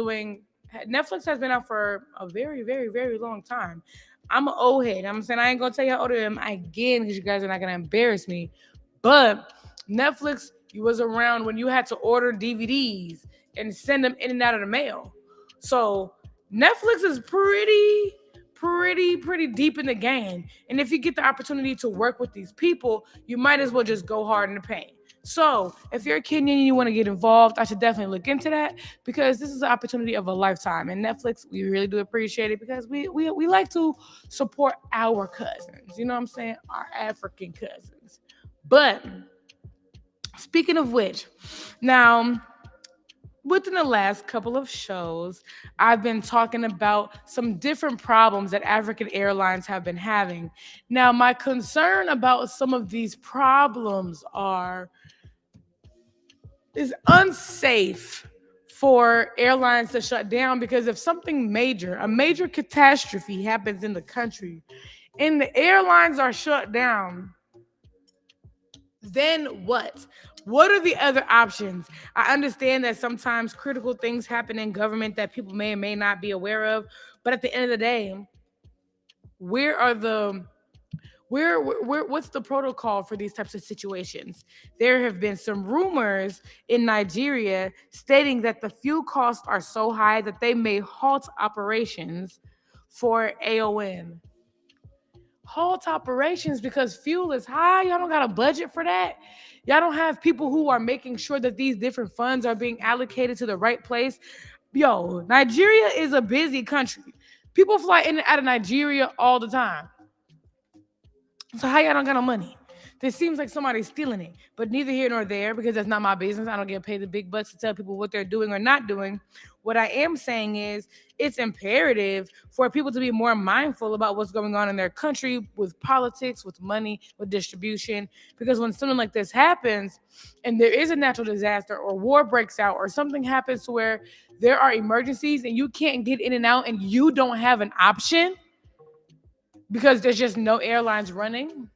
out for a very, very, very long time. I'm an old head. I'm saying I ain't going to tell you how old I am again, because you guys are not going to embarrass me. But Netflix was around when you had to order DVDs and send them in and out of the mail. So Netflix is pretty deep in the game. And if you get the opportunity to work with these people, you might as well just go hard in the paint. So if you're a Kenyan and you want to get involved, I should definitely look into that, because this is the opportunity of a lifetime. And Netflix, we really do appreciate it, because we like to support our cousins. You know what I'm saying? Our African cousins. But speaking of which, now, within the last couple of shows, I've been talking about some different problems that African airlines have been having. Now, my concern about some of these problems is unsafe for airlines to shut down, because if something a major catastrophe happens in the country and the airlines are shut down, then what? What are the other options? I understand that sometimes critical things happen in government that people may or may not be aware of, but at the end of the day, what's the protocol for these types of situations? There have been some rumors in Nigeria stating that the fuel costs are so high that they may halt operations for AON. Halt operations because fuel is high? Y'all don't got a budget for that? Y'all don't have people who are making sure that these different funds are being allocated to the right place? Yo, Nigeria is a busy country. People fly in and out of Nigeria all the time. So how y'all don't got no money? This seems like somebody's stealing it, but neither here nor there, because that's not my business. I don't get paid the big bucks to tell people what they're doing or not doing. What I am saying is it's imperative for people to be more mindful about what's going on in their country with politics, with money, with distribution. Because when something like this happens and there is a natural disaster or war breaks out or something happens to where there are emergencies and you can't get in and out and you don't have an option because there's just no airlines running,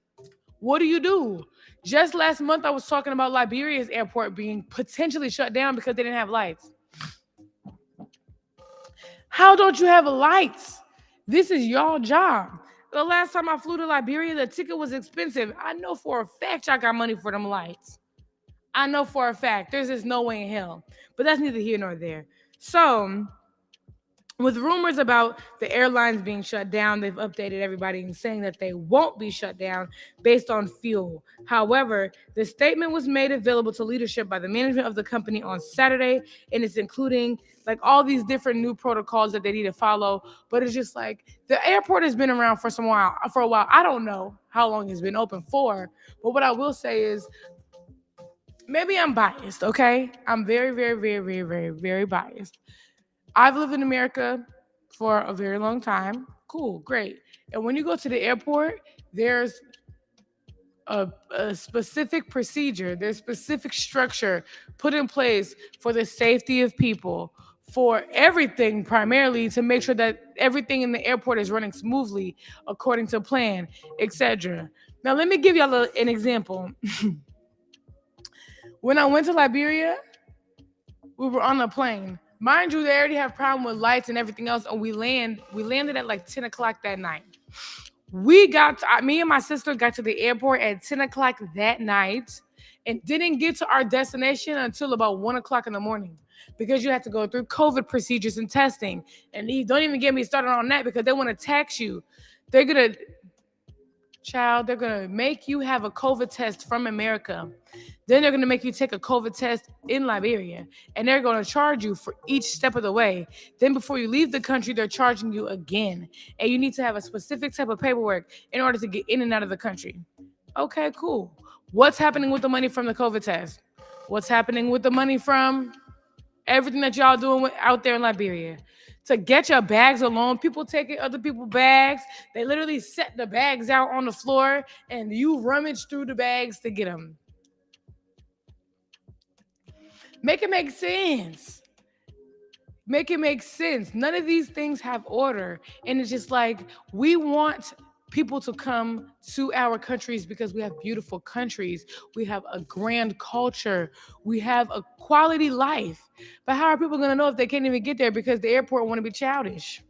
what do? Just last month, I was talking about Liberia's airport being potentially shut down because they didn't have lights. How don't you have lights? This is y'all job. The last time I flew to Liberia, the ticket was expensive. I know for a fact y'all got money for them lights. I know for a fact. There's just no way in hell. But that's neither here nor there. So, with rumors about the airlines being shut down, they've updated everybody and saying that they won't be shut down based on fuel. However, the statement was made available to leadership by the management of the company on Saturday, and it's including like all these different new protocols that they need to follow. But it's just like the airport has been around for a while. I don't know how long it's been open for, but what I will say is maybe I'm biased, okay? I'm very, very, very, very, very, very biased. I've lived in America for a very long time. Cool, great. And when you go to the airport, there's a specific procedure, there's specific structure put in place for the safety of people, for everything primarily to make sure that everything in the airport is running smoothly according to plan, etc. Now, let me give y'all an example. When I went to Liberia, we were on a plane. Mind you, they already have problem with lights and everything else, and we landed at like 10 o'clock that night. Me and my sister got to the airport at 10 o'clock that night and didn't get to our destination until about 1 o'clock in the morning because you have to go through COVID procedures and testing. And don't even get me started on that because they want to tax you. They're going to make you have a COVID test from America. Then they're going to make you take a COVID test in Liberia, and they're going to charge you for each step of the way. Then before you leave the country, they're charging you again, and you need to have a specific type of paperwork in order to get in and out of the country. Okay, cool. What's happening with the money from the COVID test? What's happening with the money from everything that y'all doing out there in Liberia? To get your bags alone, people taking other people's bags. They literally set the bags out on the floor, and you rummage through the bags to get them. Make it make sense. Make it make sense. None of these things have order. And it's just like, we want people to come to our countries because we have beautiful countries. We have a grand culture. We have a quality life. But how are people going to know if they can't even get there because the airport want to be childish?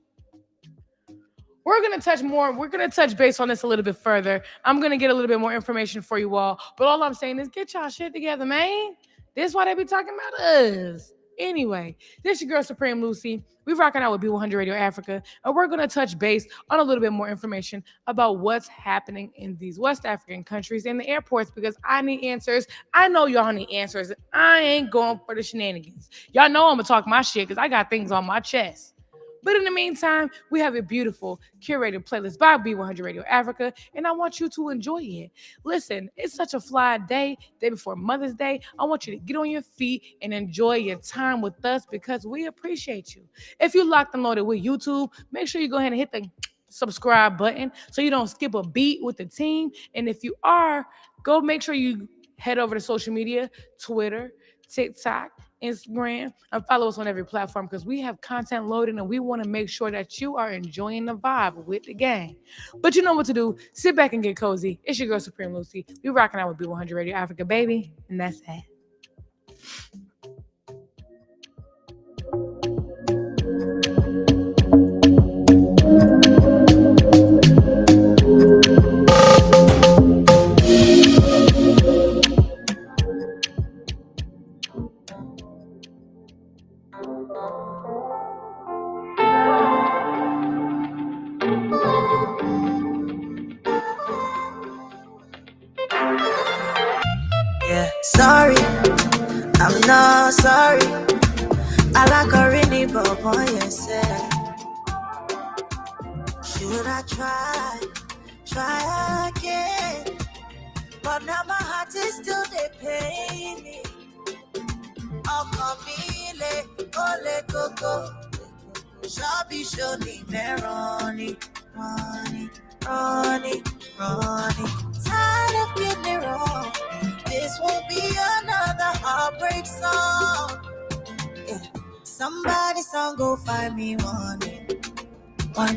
We're going to touch base on this a little bit further. I'm going to get a little bit more information for you all. But all I'm saying is get y'all shit together, man. This is why they be talking about us. Anyway, this is your girl Supreme Lucy. We're rocking out with Be100 Radio Africa, and we're going to touch base on a little bit more information about what's happening in these West African countries and the airports because I need answers. I know y'all need answers. I ain't going for the shenanigans. Y'all know I'm going to talk my shit because I got things on my chest. But in the meantime, we have a beautiful curated playlist by Be100 Radio Africa, and I want you to enjoy it. Listen, it's such a fly day before Mother's Day. I want you to get on your feet and enjoy your time with us because we appreciate you. If you locked and loaded with YouTube, make sure you go ahead and hit the subscribe button so you don't skip a beat with the team. And if you are, go make sure you head over to social media, Twitter, TikTok, Instagram, and follow us on every platform because we have content loaded and we want to make sure that you are enjoying the vibe with the gang. But you know what to do. Sit back and get cozy. It's your girl Supreme Lucy. We rocking out with Be100 Radio Africa, baby. And that's that. Sorry, I'm not sorry. I like a really bop on yourself. Should I try again? But now my heart is still they pain me. Oh, come me, oh, ole coco. Shabby show me Ronnie. Tired of getting it wrong. This won't be another heartbreak song. Yeah. Somebody song go find me one day. I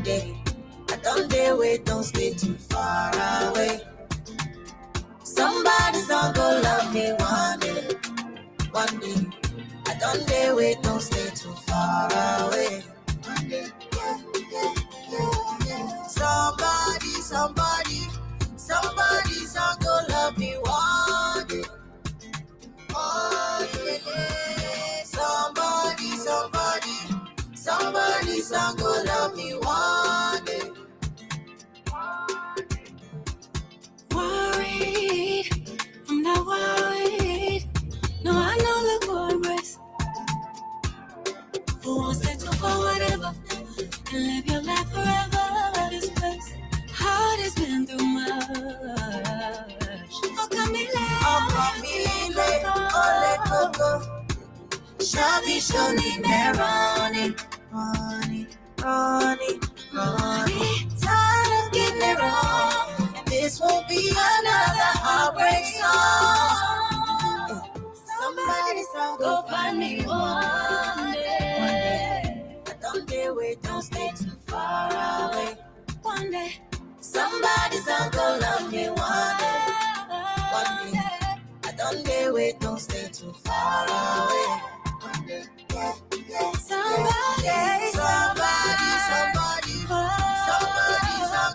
don't dare wait, don't stay too far away. Somebody song go love me one day. I don't dare wait, don't stay too far away. One day, yeah. Somebody song go love me one day. Oh yeah. Somebody song go love me one day. Worried, I'm not worried. No, I know the progress. Who wants to talk or whatever and live your life forever at this place? Heart has been through much. Oh, Camille, ole coco. Shabby show me Ronnie. Tired of getting it wrong. This won't be another heartbreak song. Somebody song go find me one day. I don't dare wait, don't stay too far away. One day. Somebody song go love me one day. I don't dare wait, don't stay too far away. One day. Yeah. Somebody song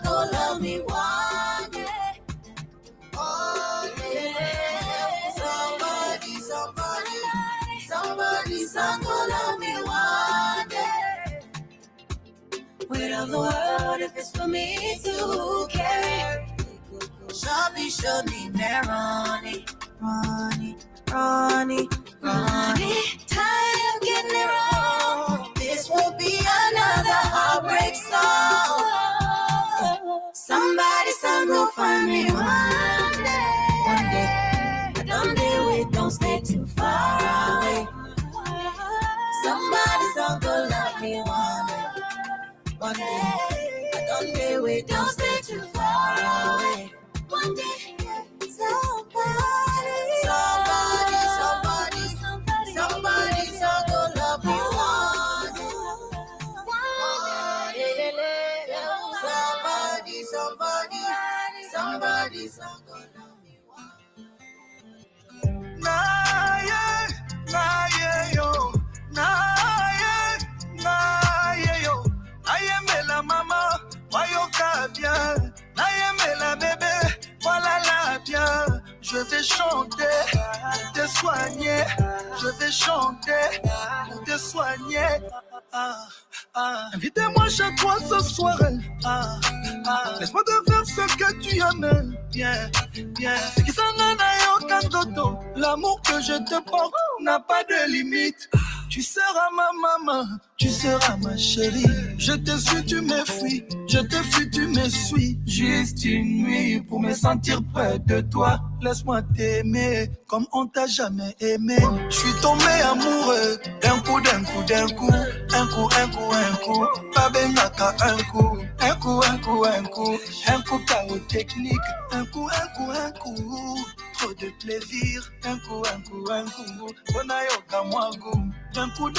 go love me one day. Oh yeah. Somebody song go love me one day. Weight of the world if it's for me to carry. Shabby show me Ronnie. Tired of getting it wrong. This will be another heartbreak song. Somebody song go find me one day. I don't dare wait, don't stay too far away. Somebody song go love me one day. I don't dare wait, don't stay too far away. One day. Somebody song go love me one day. Somebody song go love me one day. Nah, yeah, yo. Ayeme la mama, voyons bien. Ayeme la bébé, voilà la bien. Je vais chanter, te soigner. Je vais chanter, te soigner. Invitez-moi chez toi ce soir. Laisse-moi te faire ce que tu aimes. Bien. C'est qui s'en a aucun dodo. L'amour que je te porte n'a pas de limite. Tu seras ma maman, tu seras ma chérie. Je te suis, tu me fuis. Je te fuis, tu me suis. Juste une nuit pour me sentir près de toi. Laisse-moi t'aimer comme on t'a jamais aimé. Je suis tombé amoureux d'un coup. Babenaka un coup. Un coup chaos technique. Un coup. Trop de plaisir. Un coup. Bonayoka moi goût. D'un coup.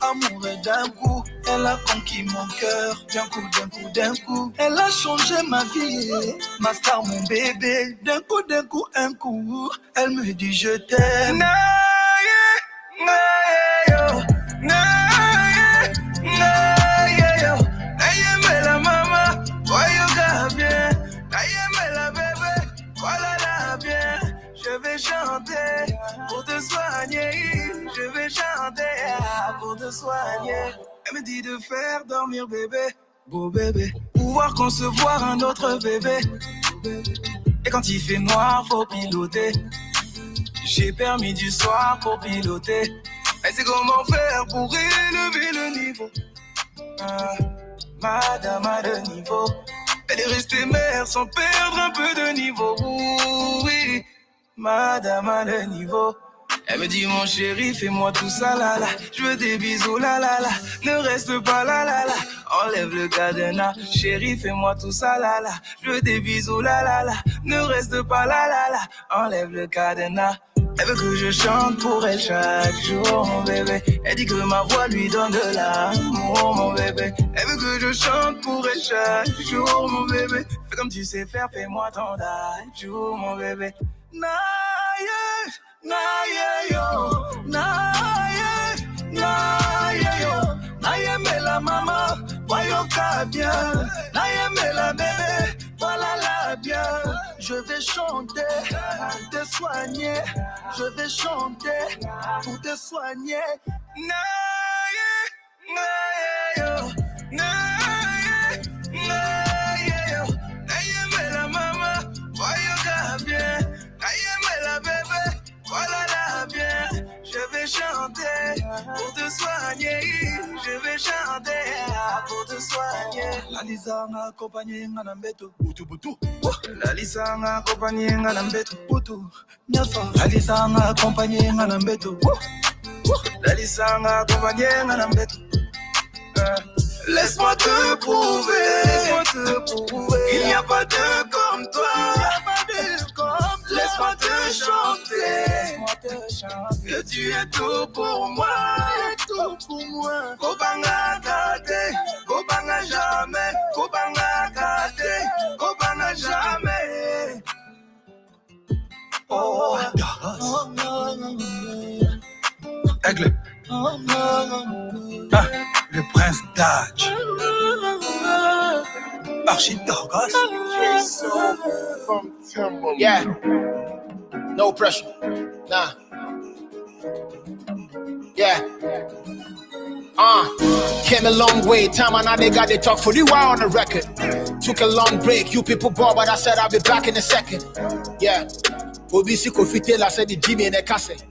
Amoureux d'un coup. Elle a conquis mon cœur. D'un coup. Elle a changé ma vie. Ma star, mon bébé. D'un coup, un coup. Elle me dit je t'aime. N'ayeme la maman, voyons bien. N'ayeme la bébé, voilà la bien. Je vais chanter pour te soigner. Je vais chanter pour te soigner. Elle me dit de faire dormir bébé, beau bébé. Pouvoir concevoir un autre bébé. Et quand il fait noir, faut piloter. J'ai permis du soir pour piloter. Elle sait comment faire pour élever le niveau. Madame a le niveau. Elle est restée mère sans perdre un peu de niveau. Oui, madame a le niveau. Elle me dit mon chéri, fais-moi tout ça là là. Je veux des bisous là là là. Ne reste pas là là là. Enlève le cadenas. Chéri, fais-moi tout ça là là. Je veux des bisous là là là. Ne reste pas là là là. Enlève le cadenas. Elle veut que je chante pour elle chaque jour, mon bébé. Elle dit que ma voix lui donne de l'amour, mon bébé. Elle veut que je chante pour elle chaque jour, mon bébé. Fais comme tu sais faire, fais-moi ton jour, mon bébé. Naye, naye yo, naye, naye yo. Naye me la maman, voyons bien. Naye me la bébé, voilà la bien. Je vais chanter pour te soigner. Je vais chanter pour te soigner. Naye, naye yo, naye, naye yo. Naye me la maman, voyons bien. Naye me la bébé, voilà la bien. Je vais chanter pour te soigner. Je vais chanter pour te soigner. La Lisa m'a accompagné à l'ambeto. Boutou boutou. La Lisa m'a accompagné à l'ambeto. Boutou. La Lisa m'a accompagné à l'ambeto. La Lisa m'a accompagné à l'ambeto. Laisse-moi te prouver, il n'y a pas de comme toi. Laisse-moi te chanter, que tu es tout pour moi. Kobanga kate, kobanga jamais, kobanga kate, kobanga jamais. Oh, Aigle. Le prince d'Adj. Archidorgos. Yeah. No pressure. Nah. Yeah. Came a long way. Time and now they got they talk for the while on the record. Took a long break. You people bored, but I said I'll be back in a second. Yeah. Obisi Kofite, I said the Jimmy in the cassette.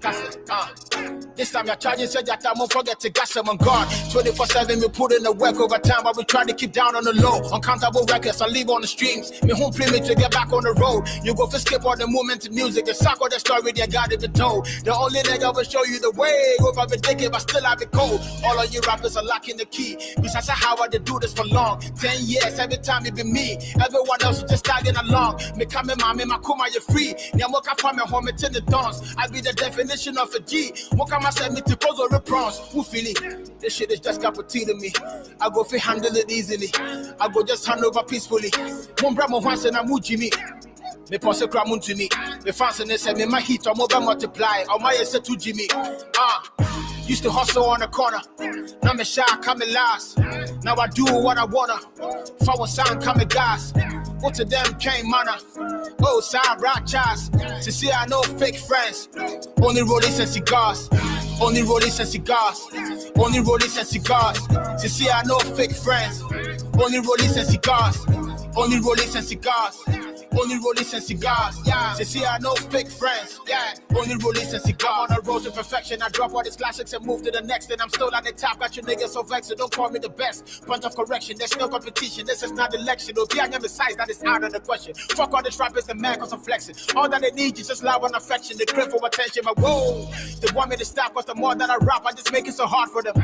This time you're charging, said that I won't forget to gas them on guard. 24/7, we put in the work over time, but we try to keep down on the low. Uncountable records, I leave on the streams. Me home premium to get back on the road. You go for skip all the movement to music. The sack of the story, they got it be told. The only nigga will show you the way. Go by the decade, but still I be cold. All of you rappers are lacking the key. Besides how I do this for long. 10 years, every time it be me. Everyone else is just tagging along. Me coming, mommy, my kuma, you're free. Now walk up from my home and the dance. I be the definition of a G. I said me to close or reprance. Who feel it? This shit is just cup of tea to me. I go fi handle it easily. I go just hand over peacefully. One brother once and I'm Jimmy. Me pass a cram to me. Me fancy say me my heat or mobile multiply. Or my say to Jimmy. Used to hustle on the corner. Now me shy, coming last. Now I do what I wanna. Forward sound, coming gas. What to them came manner. Oh, side rock jazz. See, I know fake friends. Only rollies and cigars. Only rollies and cigars. Only rollies and cigars. See, I know fake friends. Only rollies and cigars. Only rollies and cigars. Only rollies and cigars. Yeah. See, I know fake friends. Yeah. Only rollies and cigars. On the road to perfection, I drop all these classics and move to the next. And I'm still at the top. Got your niggas so vexed, so don't call me the best. Point of correction, there's no competition. This is not election. No PSIAM size, that is out of the question. Fuck all this rappers, the man cause I'm flexing. All that they need is just love and affection. They crave for attention. But whoa, they want me to stop, but the more that I rap, I just make it so hard for them.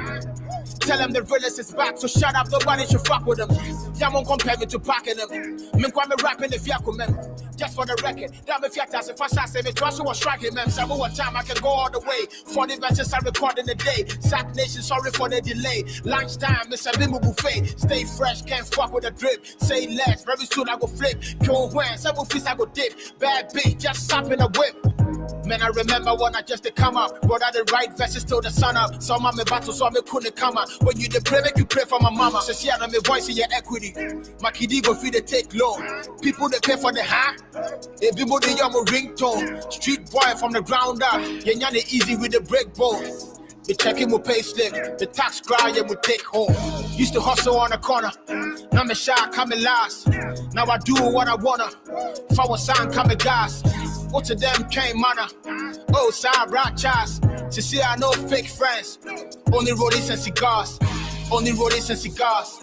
Tell them the realest is back, so shut up, nobody should fuck with them. Y'all won't compare me to packing them. Me kwame rapping if y'all come. Just for the record, damn if y'all if I say me twice, was striking them. Some more time I can go all the way. 40 verses I record in a day. Sack Nation, sorry for the delay. Lunchtime, Miss Abimu buffet. Stay fresh, can't fuck with a drip. Say less, very soon I go flip. Kill when, several feet I go dip. Bad beat, just stop in a whip. Man, I remember when I just to come up. Brought out the right verses till the sun up. So my battle, so me couldn't come up. When you the pray, make you pray for my mama. So she had me voice in your equity. My kiddie go free to take loan. People they pay for the high. Everybody on my ringtone. Street boy from the ground up. Yeah, easy with the break bone. Be checking my pay slip. The tax cry yeah, we take home. Used to hustle on the corner. Now me shy, coming last. Now I do what I wanna. Forward sound, coming gas. What to them came manner. Oh, side rock jazz. To see I know fake friends. Only rollies and cigars. Only rollies and cigars.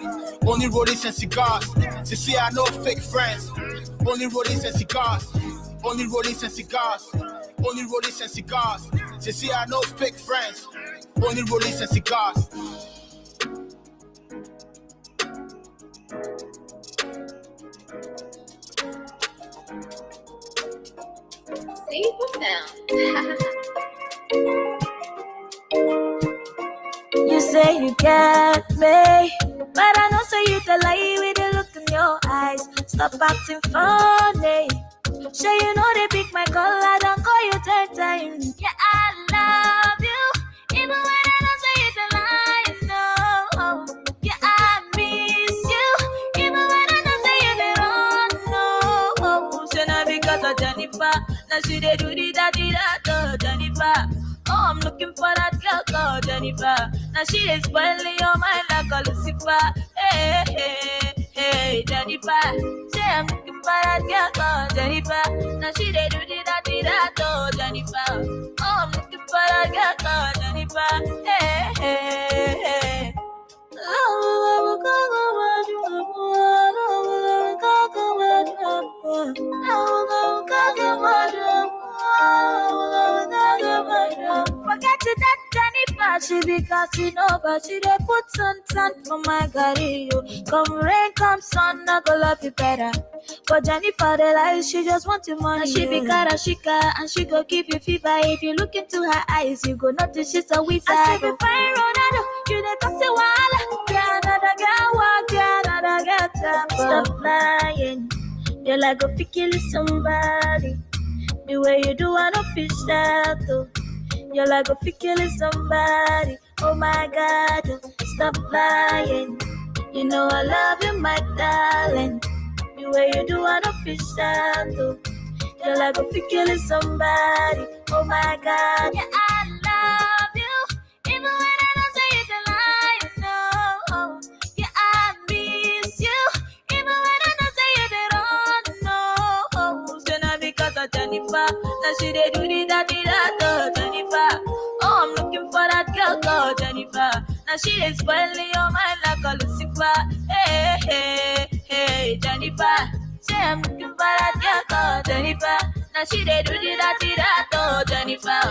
Only rollies and cigars. To see I know fake friends. Only rollies and cigars. Only rollies and cigars. Only rollies and cigars. See, I know fake friends, only rollies and cigars. You say you got me, but I know say you the lie with the look in your eyes. Stop acting funny. Sure you know they pick my call, I don't call you 10 times. Yeah, I love you, even when I don't say you the lie. No, yeah, I miss you, even when I don't say you the wrong. No, so now because of Jennifer, now she they do the da Jennifer. Oh, I'm looking for that girl called Jennifer. Now she is spoiling your mind like a Lucifer. Hey, hey, hey, Jennifer. Say I'm looking for that girl called Jennifer. Now she they do the Jennifer. Oh, I'm looking for that girl called Jennifer. Hey, hey, hey. Forget it, that Jennifer, she be cutting over. She dey put sun for my body. Come rain, come sun, I go love you better. But Jennifer, the lies, she just want your money. And she be karashika, and she go give you fever. If you look into her eyes, you go notice she's a wizard. I say, fine, Ronaldo, you dey toss the wall. Yeah, another girl walk, yeah, another girl tap. Stop lying, you're like a picky somebody. The way you do, I don't fish that though. You're like a picky somebody. Oh my God, stop lying. You know I love you, my darling. The way you do, I don't fish that though. You're like a picky somebody. Oh my God, yeah, I love you, even when I don't say it a lie. No, yeah, I miss you, even when I don't say it at all. No, so now because of Jennifer, now she they do the da Jennifer. Oh, I'm looking for that girl called Jennifer. Now she is spoiling your mind like a Lucifer. Hey, hey, hey, Jennifer. Say I'm looking for that girl called Jennifer. Now she they do the da Jennifer.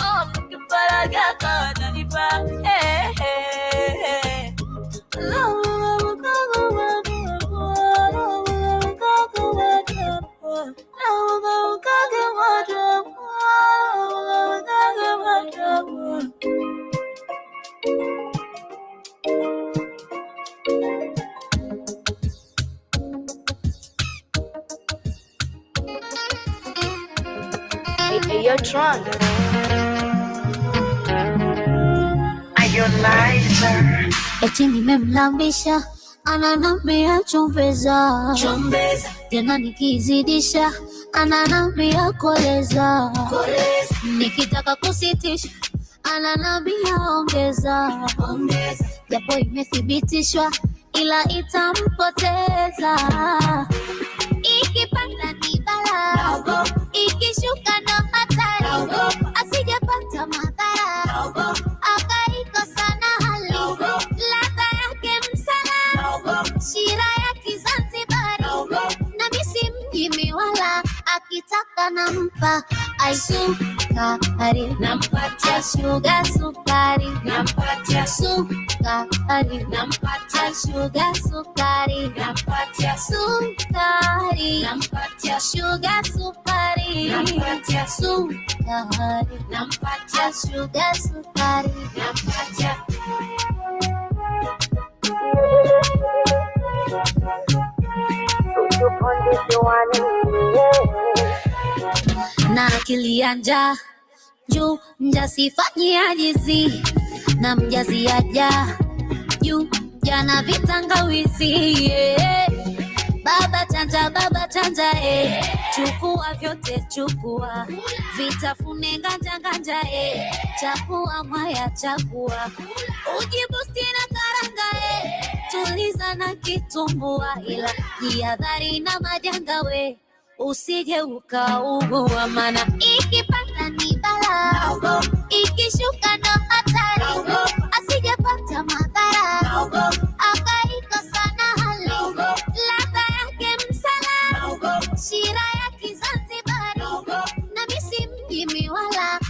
Oh, I'm looking for that girl called Jennifer. Hey, hey, hey. Hey, you're Tron. Are you liar? Eti nimemlambisha ananambia chumbeza tena nikizidisha ananambia koleza nikitaka kusitisha ananambia ongeza japo imethibitishwa ila itampoteza ikipanda ni bala ikishuka ndo hatari asijapata madhara akaikosa na hali ladha yake msala shira ya Kizanzibari na misi mjimi wala akitaka nampa aisukari nampatia shuga sukari nampatia sukari nampatia shuga sukari nampatia sukari nampatia shuga sukari nampatia sukari nampatia shuga sukari nampatia na akili ya njaa juu mjasifanyi ajizi na mjazi aja juu jana vitangawizi baba chanja chukua vyote chukua vitafune nganja chakua mwaya chakua ujibusti na karanga tuliza na kitumbua ila jihadhari na majanga usije ukaugua mana ikipanda ni bala ikishuka ndo hatari asijapata madhara akaikosa na hali ladha yake msala shira ya Kizanzibari na misi mjimi wala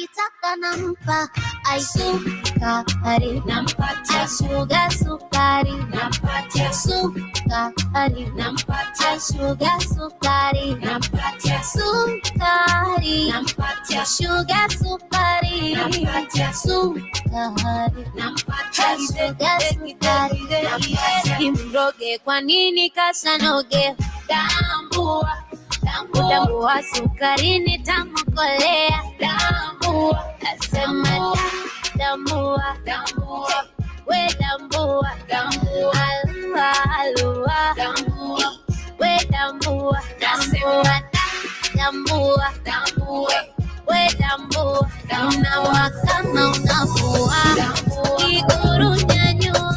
akitaka nampa. Ai sukari nampatia, sugar sukari nampatia, sukari nampatia, sugar sukari nampatia, sukari nampatia, sugar sukari nampatia, sukari nampatia, sugar sukari nampatia. Imroge kwa nini kasanoge? Tambua tambua sukari ni tamu kolea. Tambua asema tambua tambua we tambua tambua alua tambua we tambua tambua tambua tambua we tambua tambua kama unafua iguru nyanyua.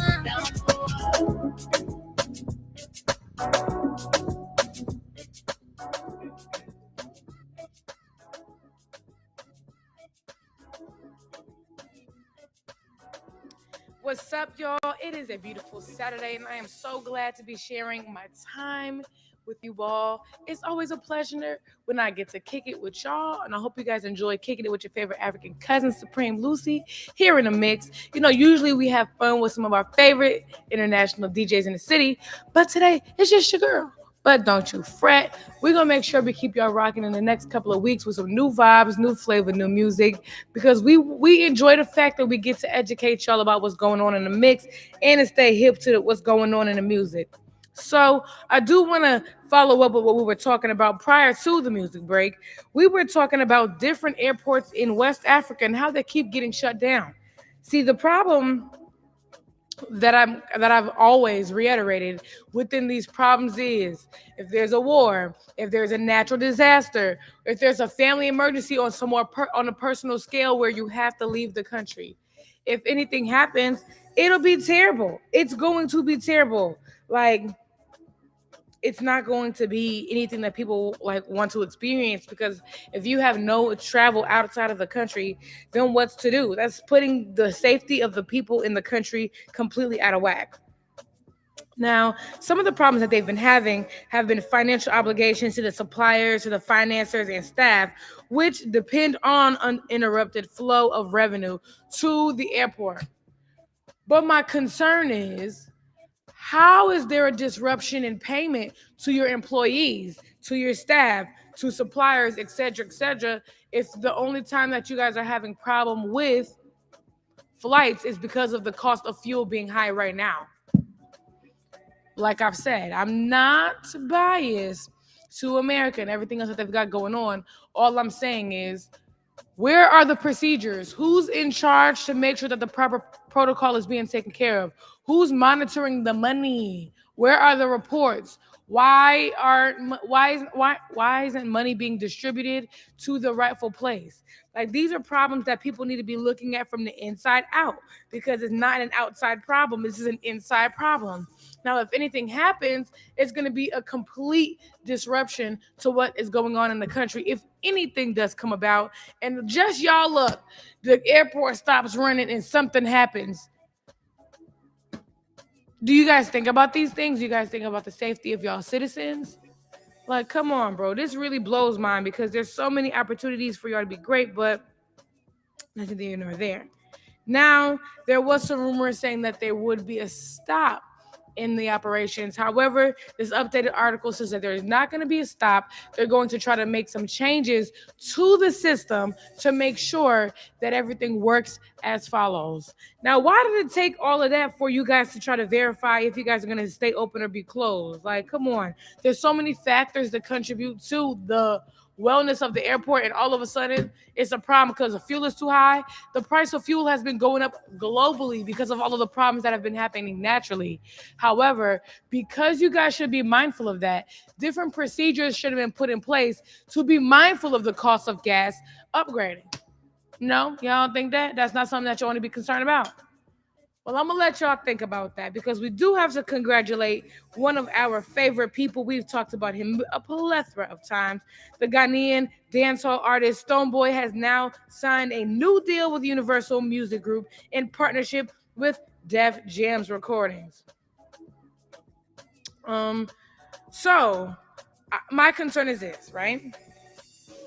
What's up, y'all? It is a beautiful Saturday, and I am so glad to be sharing my time with you all. It's always a pleasure when I get to kick it with y'all, and I hope you guys enjoy kicking it with your favorite African cousin, Supreme Lucy, here in the mix. You know, usually we have fun with some of our favorite international DJs in the city, but today it's just your girl. But don't you fret. We're going to make sure we keep y'all rocking in the next couple of weeks with some new vibes, new flavor, new music, because we enjoy the fact that we get to educate y'all about what's going on in the mix and to stay hip to what's going on in the music. So I do want to follow up with what we were talking about prior to the music break. We were talking about different airports in West Africa and how they keep getting shut down. See, the problem that I've always reiterated within these problems is if there's a war, if there's a natural disaster, if there's a family emergency on on a personal scale where you have to leave the country, if anything happens, it'll be terrible. It's going to be terrible. Like, it's not going to be anything that people like want to experience, because if you have no travel outside of the country, then what's to do? That's putting the safety of the people in the country completely out of whack. Now, some of the problems that they've been having have been financial obligations to the suppliers, to the financiers, and staff, which depend on uninterrupted flow of revenue to the airport. But my concern is, how is there a disruption in payment to your employees, to your staff, to suppliers, et cetera, if the only time that you guys are having problem with flights is because of the cost of fuel being high right now? Like I've said, I'm not biased to America and everything else that they've got going on. All I'm saying is, where are the procedures? Who's in charge to make sure that the proper protocol is being taken care of? Who's monitoring the money? Where are the reports? Why isn't money being distributed to the rightful place? Like, these are problems that people need to be looking at from the inside out, because it's not an outside problem. This is an inside problem. Now, if anything happens, it's going to be a complete disruption to what is going on in the country. If anything does come about, and just y'all look, the airport stops running and something happens. Do you guys think about these things? Do you guys think about the safety of y'all citizens? Like, come on, bro. This really blows mine, because there's so many opportunities for y'all to be great, but nothing there nor there. Now, there was some rumors saying that there would be a stop in the operations. However, this updated article says that there's not going to be a stop. They're going to try to make some changes to the system to make sure that everything works as follows. Now, why did it take all of that for you guys to try to verify if you guys are going to stay open or be closed? Like, come on. There's so many factors that contribute to the wellness of the airport, and all of a sudden it's a problem because the fuel is too high. The price of fuel has been going up globally because of all of the problems that have been happening naturally. However, because you guys should be mindful of that, different procedures should have been put in place to be mindful of the cost of gas upgrading. No, y'all don't think that? That's not something that you want to be concerned about? Well, I'm going to let y'all think about that, because we do have to congratulate one of our favorite people. We've talked about him a plethora of times. The Ghanaian dancehall artist Stonebwoy has now signed a new deal with Universal Music Group in partnership with Def Jam's Recordings. So my concern is this, right?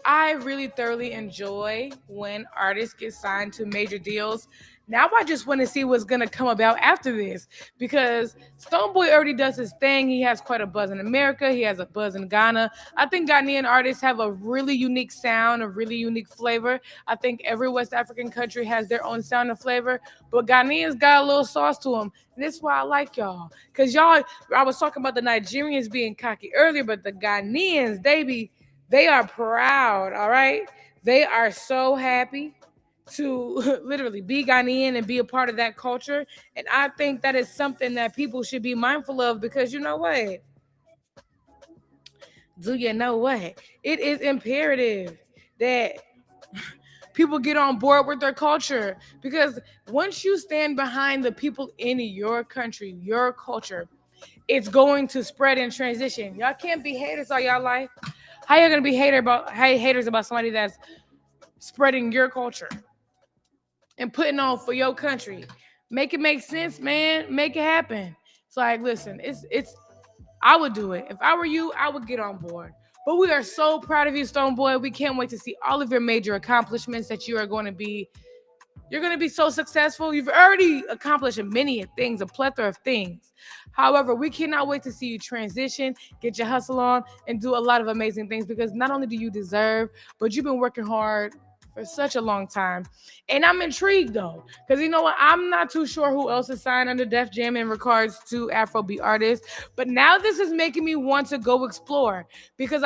I really thoroughly enjoy when artists get signed to major deals. Now I just want to see what's going to come about after this, because Stonebwoy already does his thing. He has quite a buzz in America. He has a buzz in Ghana. I think Ghanaian artists have a really unique sound, a really unique flavor. I think every West African country has their own sound and flavor, but Ghanaians got a little sauce to them. And that's why I like y'all. Because y'all, I was talking about the Nigerians being cocky earlier, but the Ghanaians, they are proud, all right? They are so happy to literally be Ghanaian and be a part of that culture. And I think that is something that people should be mindful of, because you know what? Do you know what? It is imperative that people get on board with their culture, because once you stand behind the people in your country, your culture, it's going to spread and transition. Y'all can't be haters all y'all life. How you gonna be haters about somebody that's spreading your culture and putting on for your country? Make it make sense, man. Make it happen. It's like, listen, it's I would do it. If I were you, I would get on board. But we are so proud of you, Stonebwoy. We can't wait to see all of your major accomplishments that you are going to be. You're going to be so successful. You've already accomplished many things, a plethora of things. However, we cannot wait to see you transition, get your hustle on, and do a lot of amazing things, because not only do you deserve, but you've been working hard for such a long time. And I'm intrigued, though, because you know what? I'm not too sure who else is signed under Def Jam in regards to Afrobeat artists. But now this is making me want to go explore, because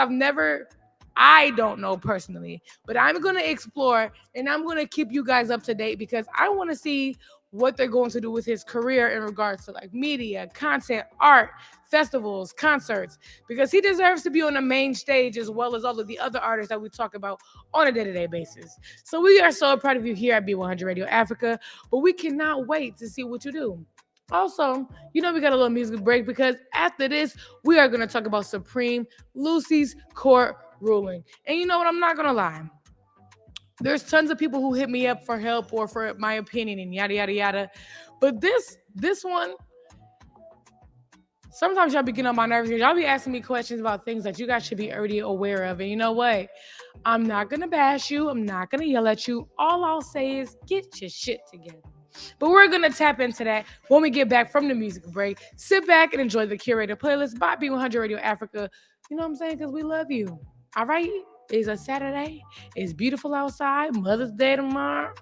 I don't know personally, but I'm going to explore, and I'm going to keep you guys up to date, because I want to see what they're going to do with his career in regards to like media, content, art, festivals, concerts, because he deserves to be on the main stage as well as all of the other artists that we talk about on a day-to-day basis. So we are so proud of you here at Be100 Radio Africa, but we cannot wait to see what you do. Also, you know, we got a little music break, because after this, we are going to talk about Supreme Lucy's court ruling. And you know what? I'm not going to lie. There's tons of people who hit me up for help or for my opinion and yada, yada, yada. But this one, sometimes y'all be getting on my nerves. Y'all be asking me questions about things that you guys should be already aware of. And you know what? I'm not going to bash you. I'm not going to yell at you. All I'll say is get your shit together. But we're going to tap into that when we get back from the music break. Sit back and enjoy the curated playlist by Be100 Radio Africa. You know what I'm saying? Because we love you. All right? It's a Saturday. It's beautiful outside. Mother's Day tomorrow.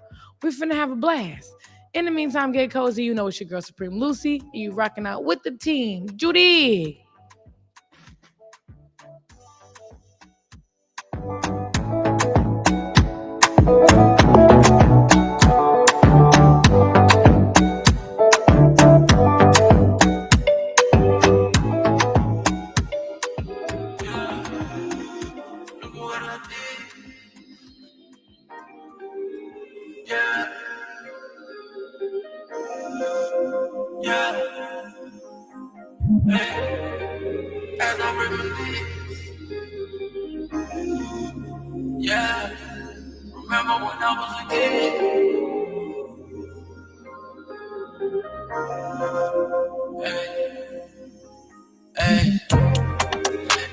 We're finna have a blast. In the meantime, get cozy. You know it's your girl, Supreme Lucy. And you rocking out with the team. Judy.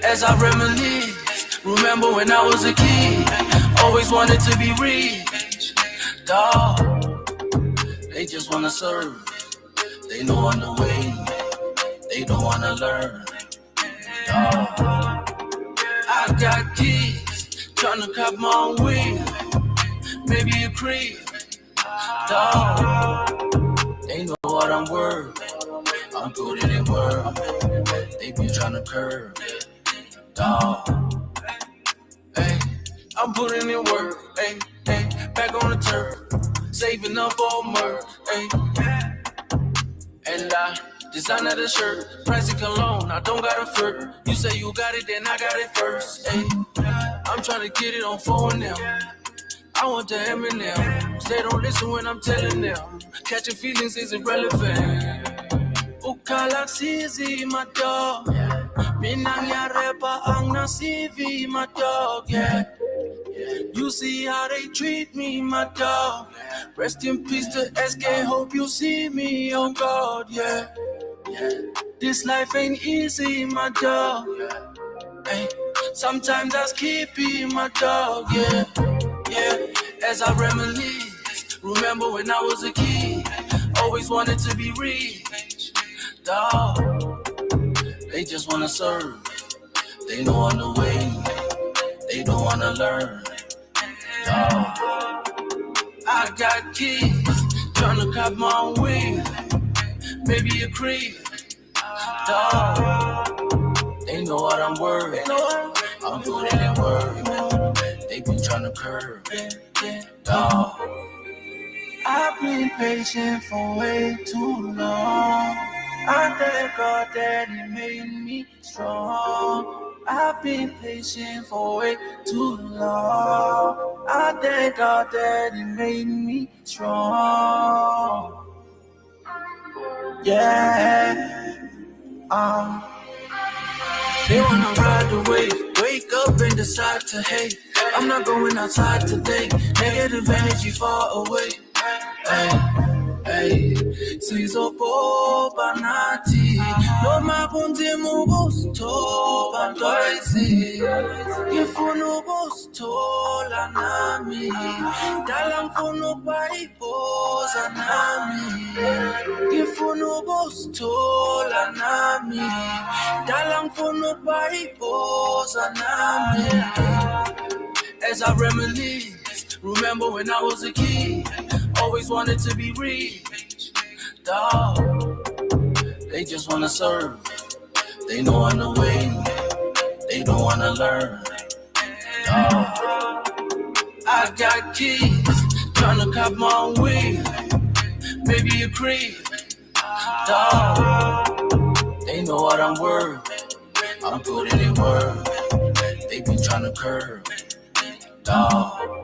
As I reminisce, remember when I was a kid, always wanted to be rich, dawg. They just wanna serve, they know on the way, they don't wanna learn, dawg. I got kids, tryna cop my own wheel, maybe a crib, dawg. They know what I'm worth, I'm putting in work, they be tryna curve. Dawg. Hey, I'm putting in work, hey, back on the turf, saving up for murder, hey. And I designer the shirt, pricey cologne, I don't got a flirt. You say you got it, then I got it first, hey. I'm trying to get it on phone now. I want the Eminem, they don't listen when I'm telling them. Catching feelings is irrelevant. Ukala sizi my dog. Minanya repa ang na CV my dog, yeah. You see how they treat me, my dog. Rest in peace to SK, hope you see me, oh God, yeah. This life ain't easy, my dog. Hey, Sometimes I keep being my dog, yeah, yeah. As I reminisce, remember when I was a kid, always wanted to be rich, dog. They just wanna serve, they know on the way, they don't wanna learn, dog. I got kids tryna cop my own wig, maybe a crib, dog. They know what I'm worth, I'm putting in work. They been tryna curve, dog. I've been patient for way too long. I thank God that He made me strong. I've been patient for way too long. I thank God that He made me strong. Yeah. They wanna ride the wave, wake up and decide to hate. I'm not going outside today. Negative energy far away. Hey, sizo popa nati. No mapunzi mubusto bantoisi. Ifunu busto la nami. Dalang funu paipoza nami. Ifunu busto la nami. Dalang funu paipoza nami. As I reminisce, remember when I was a kid, always wanted to be rich, dog. They just wanna serve, they know on the way, they don't wanna learn, dog. I got kids tryna cop my own wig, maybe a crib, dog. They know what I'm worth, I'm putting in work. They been tryna curve, dog.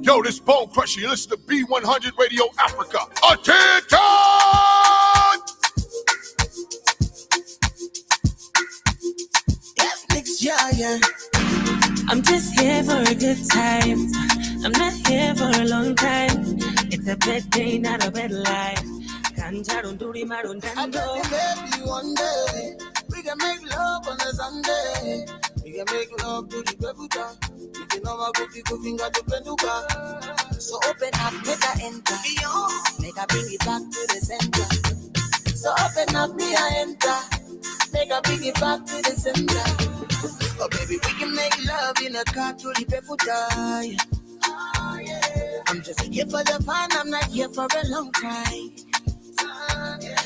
Yo, this Bone Crusher, you listen to Be100 Radio Africa. Attention! Yeah. I'm just here for a good time. I'm not here for a long time. It's a bad day, not a bad life. Can't do the maroon dando. Maybe one day we can make love on a Sunday. We can make love to the Bebuta. We can have a good finger to Penduka. So open up, make a enter. Make a bring it back to the center. So open up, me a enter. Make a bring it back to the center. Oh baby, we can make love in a car to the Bebuta. Oh, yeah. I'm just here for the fun, I'm not here for a long time.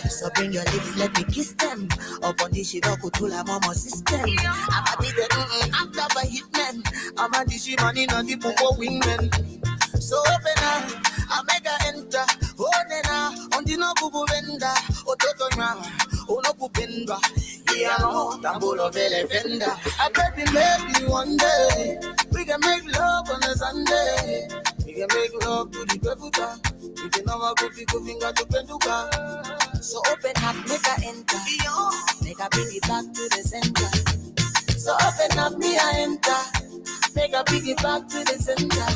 So bring your lips, let me kiss them. Up on this shit, I'll go to la mama system. I'm a be the I'm top a hitman. I'm a dish money, not the popo wingman. So open up, I make her enter. Oh, nena, on the no kubu venda. Oh, totonya, oh, no kupendra. Yeah, no, tambulo vele venda. I baby, maybe one day we can make love on a Sunday. We can make love to the Bebuta. We can have a good finger to Penduka. So open up, make a enter. Make a bring it back to the center. So open up, me a enter. Make a bring it back to the center.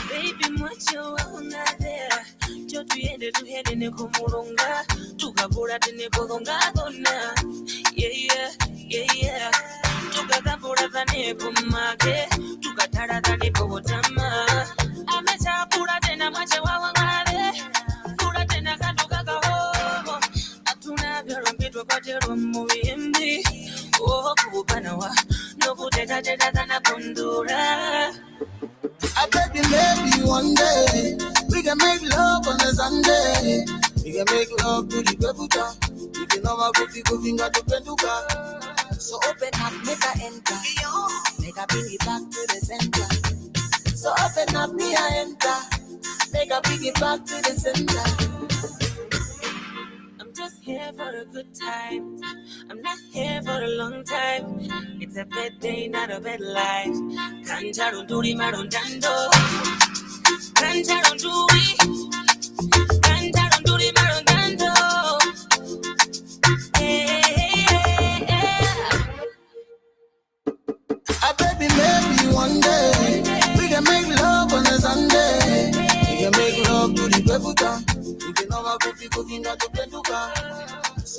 Baby, mwacho wauna there. Cho tuende tuhende ne kumurunga. Tukabura tene kodonga dona. Yeah. Tukakabura tane kumage. Tukatara tane kogotama. Amecha pura tena mwacho wawangare. Pura tena kanduka kahomo. Atuna vyaro mpitwa patero muimbi. Oh, kubanawa. No kuteta tana kundura. I baby, maybe one day we can make love on a Sunday. We can make love to the Bebuta. We can have a good finger to Penduka. So open up, make a enter. Make a bring it back to the center. So open up, me a enter. Make a bring it back to the center. I'm just here for a good time. I'm not here for a long time. It's a bad day, not a bad life. Can't do the maroon dando. Can't do the maroon dando. I baby, maybe one day we can make love on a Sunday. We can make love to the Bebuta. We can have a good finger to Penduka. So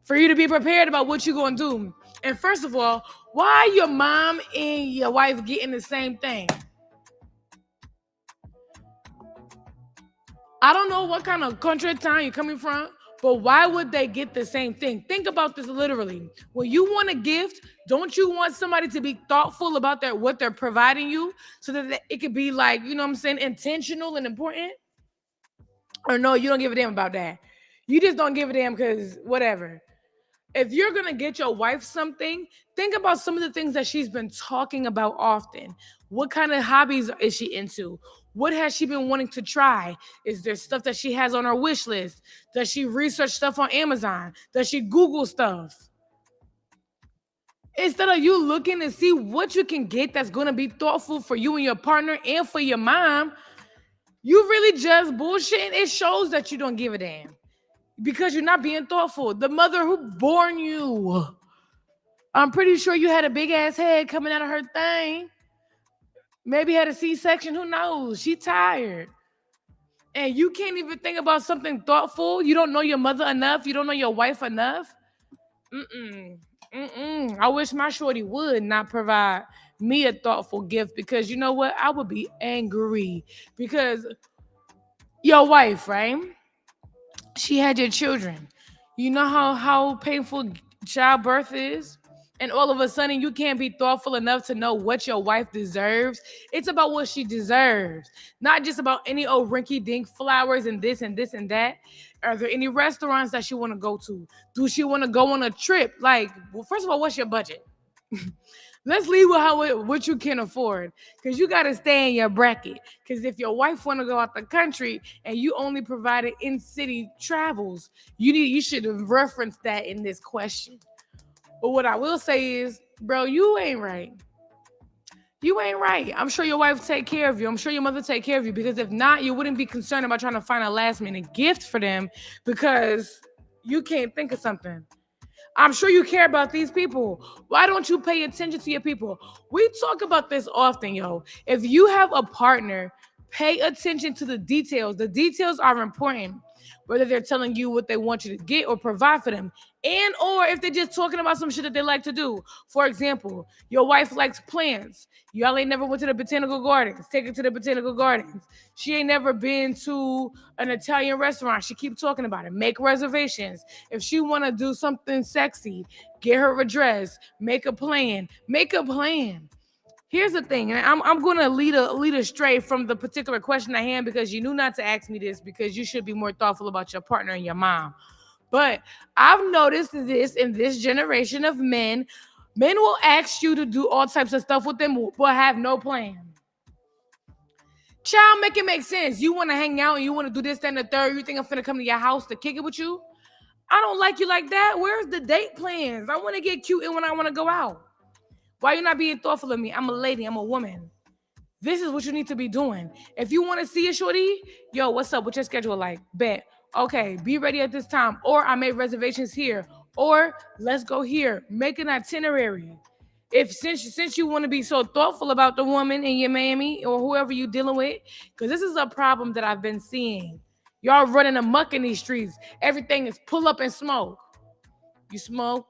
for you to be prepared about what you're going to do. And first of all, why your mom and your wife getting the same thing? I don't know what kind of country or town you're coming from, but why would they get the same thing? Think about this literally. When you want a gift, don't you want somebody to be thoughtful about what they're providing you so that it could be like, you know what I'm saying, intentional and important? Or no, you don't give a damn about that. You just don't give a damn because whatever. If you're going to get your wife something, think about some of the things that she's been talking about often. What kind of hobbies is she into? What has she been wanting to try? Is there stuff that she has on her wish list? Does she research stuff on Amazon? Does she Google stuff? Instead of you looking to see what you can get that's going to be thoughtful for you and your partner and for your mom, you really just bullshitting. It shows that you don't give a damn because you're not being thoughtful. The mother who born you, I'm pretty sure you had a big ass head coming out of her thing. Maybe had a C-section, who knows? She tired. And you can't even think about something thoughtful. You don't know your mother enough. You don't know your wife enough. I wish my shorty would not provide me a thoughtful gift because you know what? I would be angry because your wife, right? She had your children. You know how painful childbirth is? And all of a sudden, you can't be thoughtful enough to know what your wife deserves. It's about what she deserves, not just about any old rinky-dink flowers and this and this and that. Are there any restaurants that she want to go to? Do she want to go on a trip? Like, well, first of all, what's your budget? Let's leave with what you can afford, because you got to stay in your bracket. Because if your wife want to go out the country and you only provided in-city travels, you should have referenced that in this question. But what I will say is, bro, you ain't right. You ain't right. I'm sure your wife take care of you. I'm sure your mother take care of you, because if not, you wouldn't be concerned about trying to find a last-minute gift for them because you can't think of something. I'm sure you care about these people. Why don't you pay attention to your people? We talk about this often, yo. If you have a partner, pay attention to the details. The details are important, whether they're telling you what they want you to get or provide for them, and or if they're just talking about some shit that they like to do. For example, your wife likes plants. Y'all ain't never went to the botanical gardens. Take her to the botanical gardens. She ain't never been to an Italian restaurant. She keep talking about it. Make reservations. If she want to do something sexy, get her a dress. Make a plan. Make a plan. Here's the thing, and I'm going to lead astray from the particular question at hand because you knew not to ask me this because you should be more thoughtful about your partner and your mom. But I've noticed this in this generation of men. Men will ask you to do all types of stuff with them but have no plan. Child, make it make sense. You want to hang out and you want to do this, that, and the third. You think I'm finna come to your house to kick it with you? I don't like you like that. Where's the date plans? I want to get cute and when I want to go out. Why you not being thoughtful of me? I'm a lady. I'm a woman. This is what you need to be doing. If you want to see a shorty, yo, what's up? What's your schedule like? Bet. Okay, be ready at this time. Or I made reservations here. Or let's go here. Make an itinerary. If since you want to be so thoughtful about the woman and your mammy or whoever you dealing with, because this is a problem that I've been seeing. Y'all running amok in these streets. Everything is pull up and smoke. You smoke.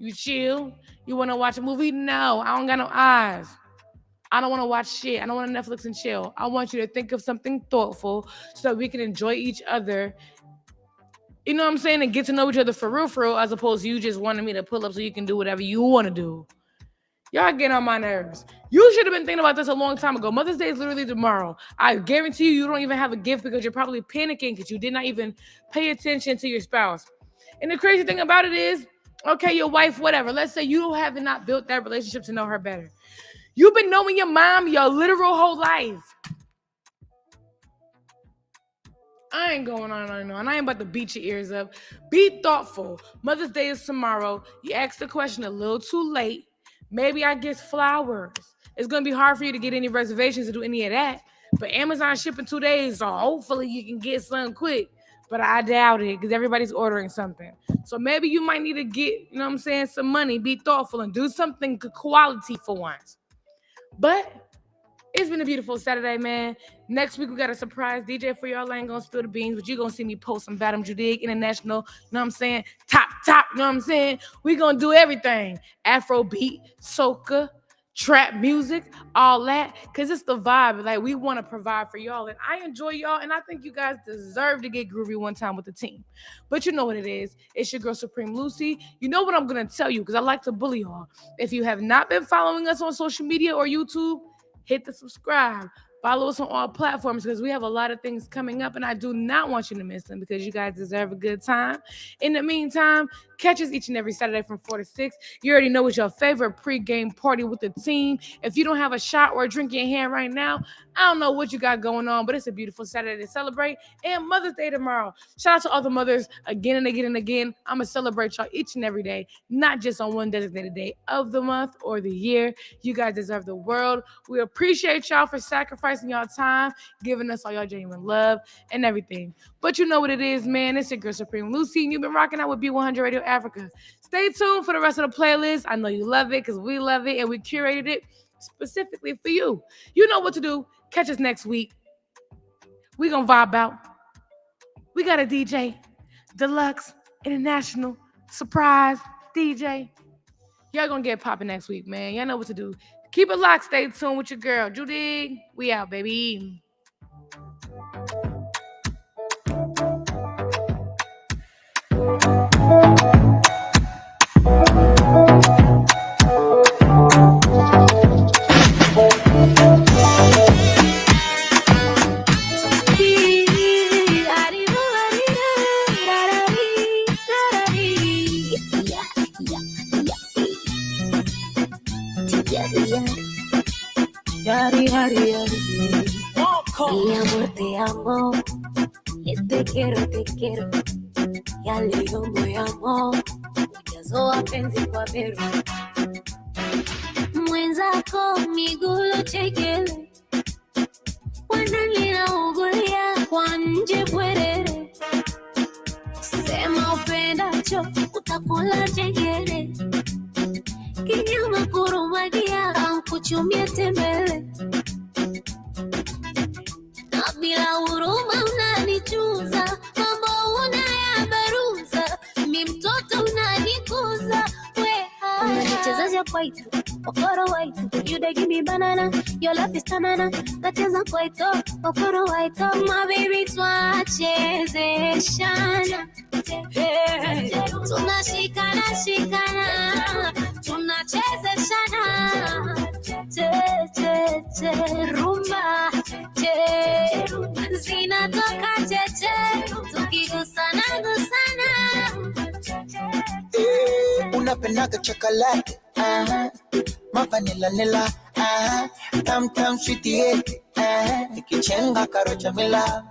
You chill? You want to watch a movie? No, I don't got no eyes. I don't want to watch shit. I don't want to Netflix and chill. I want you to think of something thoughtful so that we can enjoy each other. You know what I'm saying? And get to know each other for real, as opposed to you just wanting me to pull up so you can do whatever you want to do. Y'all get on my nerves. You should have been thinking about this a long time ago. Mother's Day is literally tomorrow. I guarantee you don't even have a gift because you're probably panicking because you did not even pay attention to your spouse. And the crazy thing about it is, okay, your wife, whatever. Let's say you have not built that relationship to know her better. You've been knowing your mom your literal whole life. I ain't going on and on. I ain't about to beat your ears up. Be thoughtful. Mother's Day is tomorrow. You asked the question a little too late. Maybe I get flowers. It's going to be hard for you to get any reservations to do any of that. But Amazon shipping 2 days, so hopefully you can get something quick. But I doubt it because everybody's ordering something. So maybe you might need to get, you know what I'm saying, some money, be thoughtful, and do something quality for once. But it's been a beautiful Saturday, man. Next week, we got a surprise DJ for y'all. I ain't going to spill the beans, but you're going to see me post some Badam Judig International, you know what I'm saying, top top. You know what I'm saying? We gonna do everything. Afrobeat, soca, trap music, all that, because it's the vibe. Like, we want to provide for y'all, and I enjoy y'all, and I think you guys deserve to get groovy one time with the team. But you know what it is. It's your girl Supreme Lucy. You know what I'm gonna tell you, because I like to bully y'all. If you have not been following us on social media or YouTube, hit the subscribe. Follow us on all platforms, because we have a lot of things coming up, and I do not want you to miss them, because you guys deserve a good time. In the meantime, catch us each and every Saturday from 4 to 6. You already know it's your favorite pregame party with the team. If you don't have a shot or a drink in your hand right now, I don't know what you got going on, but it's a beautiful Saturday to celebrate. And Mother's Day tomorrow. Shout out to all the mothers again and again and again. I'm going to celebrate y'all each and every day, not just on one designated day of the month or the year. You guys deserve the world. We appreciate y'all for sacrificing y'all time, giving us all y'all genuine love and everything. But you know what it is, man. It's your girl Supreme Lucy, and you've been rocking out with Be100 Radio Africa. Stay tuned for the rest of the playlist. I know you love it, because we love it, and we curated it specifically for you. You know what to do. Catch us next week. We gonna vibe out. We got a DJ, Deluxe International Surprise DJ. Y'all gonna get popping next week, man. Y'all know what to do. Keep it locked. Stay tuned with your girl, Judy. We out, baby. Mi amor, te amo. Te quiero. Ya leo moyamo. Ujazo wapenzi kwa beru. Mwenzako miguu chekele. Wanalina ugulia kwa nje bwerere. Sema upendacho utakula chekele. Kinyama kurumagia au kuchumia tembele. Na bila huruma unanichuza, mambo unayabaruza, mi mtoto unanikuza. Unanichezaja kwaito, okoro waito. You dey give me banana, your love is tanana. Nacheza kwaito, okoro waito. My baby twachezeshana. Hey, tunashikana, tunachezeshana. Rumba, zinatoka cheche, tukigusana. Unapendaga chocolate, mavanilla, tam sweetie, nikichenga karocha mila,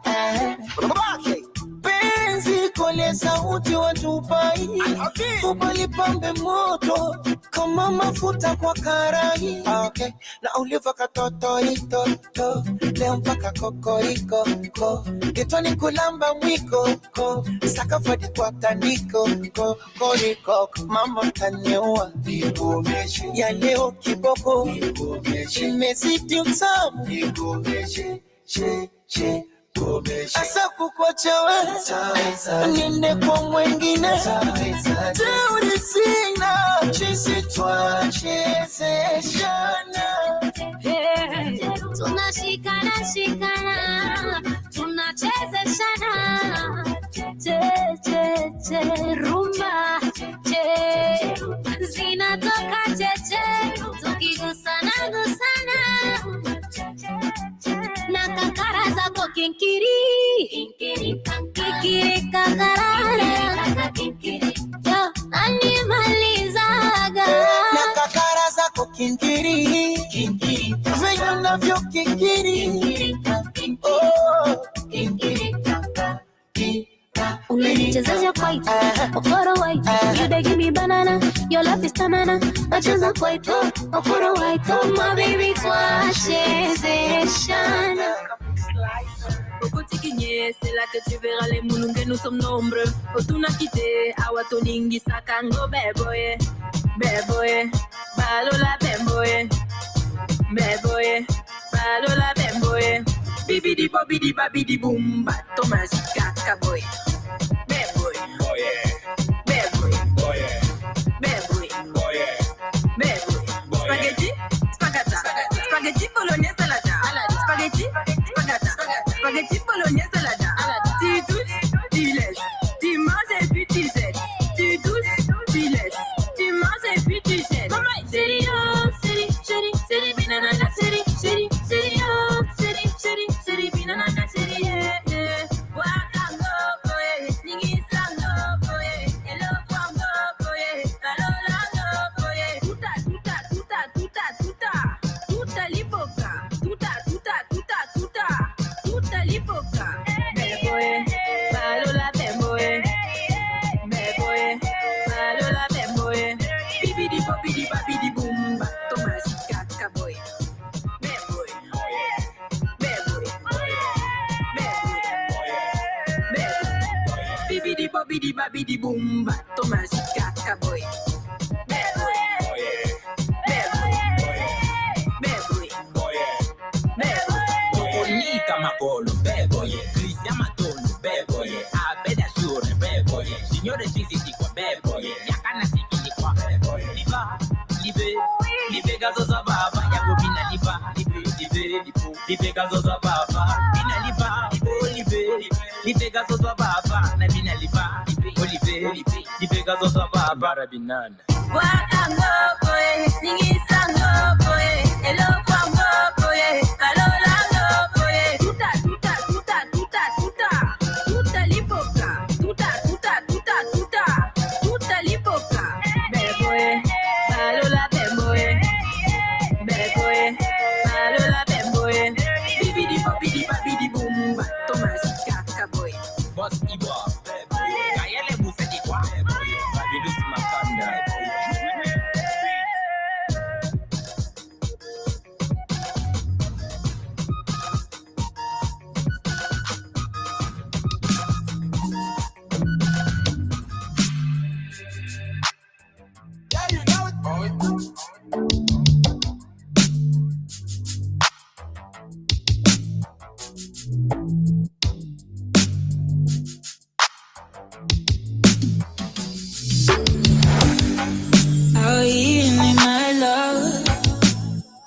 penzi kole sauti watupai, upalipambe moto kama mafuta kwa karai. Okay, na uliva katoto ito, leo mpaka kokoriko, getoni kulamba mwiko, sakafadi kwa tandiko, kokoriko, mama tanyeua, ya leo kiboko, imezidi utamu, asa kukwacha we, niende kwa mwengine, teuri sina, chisi twachezeshana. Tunashikana, tunachezeshana. Rumba, zinatoka cheche, tukigusana. Na kakara zako kinkiri kakarara. Yo, animalizaga. Na kakara zako kinkiri venyo navyo kinkiri. Unanichezaja kwaito, okoro waito. You dey give me banana, your love is tanana. Nacheza kwaito, okoro waito. My baby twachezeshana. Okotikinye, c'est là que tu verras les moulungues, nous sommes nombreux. Otuna kite, awatoningi sakango beboye. Balola bemboye. Balola bemboye. Bibidi bobidi babidi boom, bato mazika kaboy. Beboy. bobidi babidi boom, Thomas Kaka boy. Bad boy. Oh yeah. Bad boy. Oh yeah. Bad boy. Oh yeah. Bad boy. Monica Macolo, bad boy. Cristian Matolo, bad boy. Abeda Shure, bad boy. Signore Gigi qua, bad boy. Yakana Tiki qua, bad boy. Libe gazo za baba, yako bina liba, libe gazo za baba, bina liba, libe gazo za baba, na bina liba, libe gazo za baba, rabinana. Waka ngopoe, ningisa ngopoe, elo kwa ngopoe, alola ngopoe, tuta lipoka, tuta lipoka, beboe, alola beboe, alola beboe, bibidi babidi boom, Thomas Kaka boy, Boss Ibo, Gayele Bufeti kwa, Babidus Makanda. Oh, evening, my love.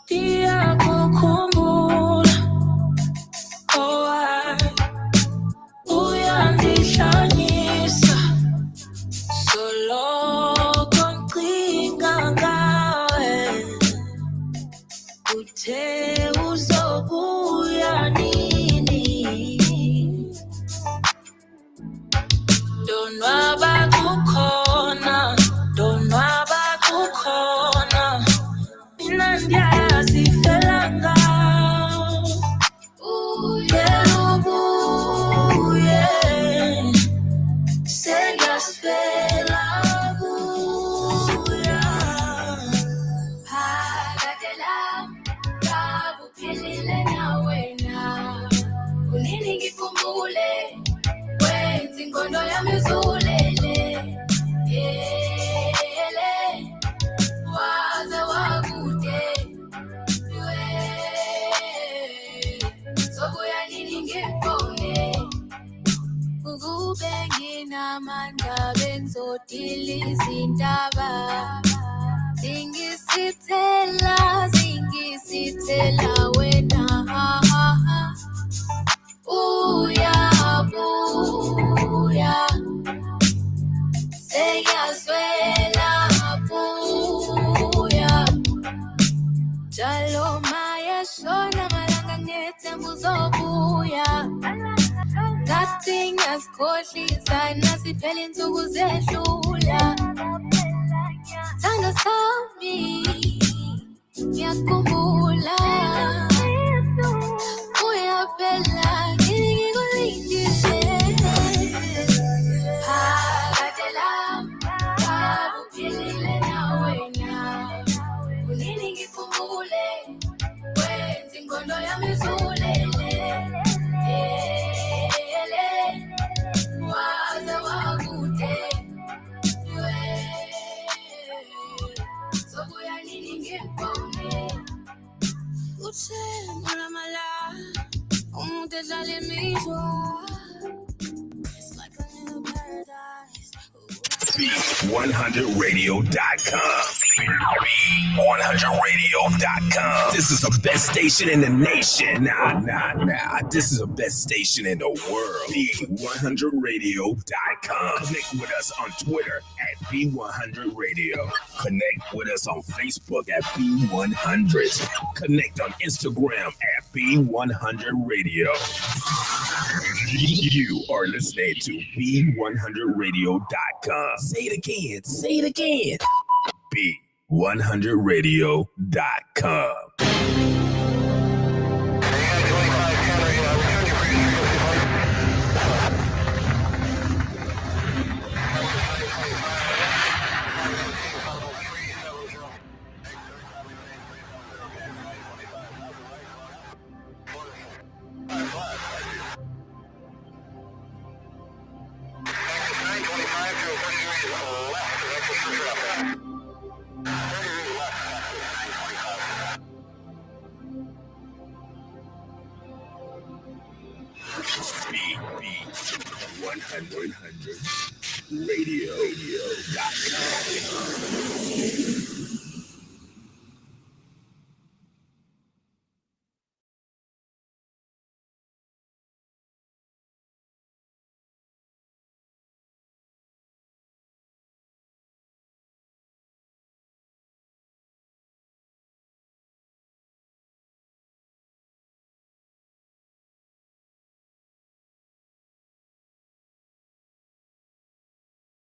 Dia kukumbula. Oh, uyandishanyisa. Solo konqinga ngawe. Uthe uzobuya nini? Donwaba kukhona. Mina ndiyazi fela ngawe. Ubuye, sengiyasifela kuya. Phakade lami, ngakuphilile nawena. Kunini ngikhumbule, wenza ingqondo yami izulele. Waze wakude, sobuya nini ngibone. Ukube nginamandla bengizodiliza indaba. Zingisithela wena. Uyabuya, sengiyazwela buya. Jalo mayashona malanga ngethemba uzobuya. Ngathi ngiyazikhohlisa nasiphela insuku zedlula. Thando sami ngiyakhumbula. Uyaphela ngikulindile. Phakade lami, ngakuphilile nawena. Kunini ngikhumbule, wenza ingqondo yami izulele. Waze wakude, sobuya nini ngibone. Uthe mulamala, umuntu edlala imizwa. It's like a new paradise. Be100radio.com. Be100radio.com. This is the best station in the nation. Nah. This is the best station in the world. Be100radio.com. Connect with us on Twitter at Be100 Radio. Connect with us on Facebook at Be100. Connect on Instagram at Be100 Radio. You are listening to Be100radio.com. Say it again. Be100radio.com. Be100 Radio.com.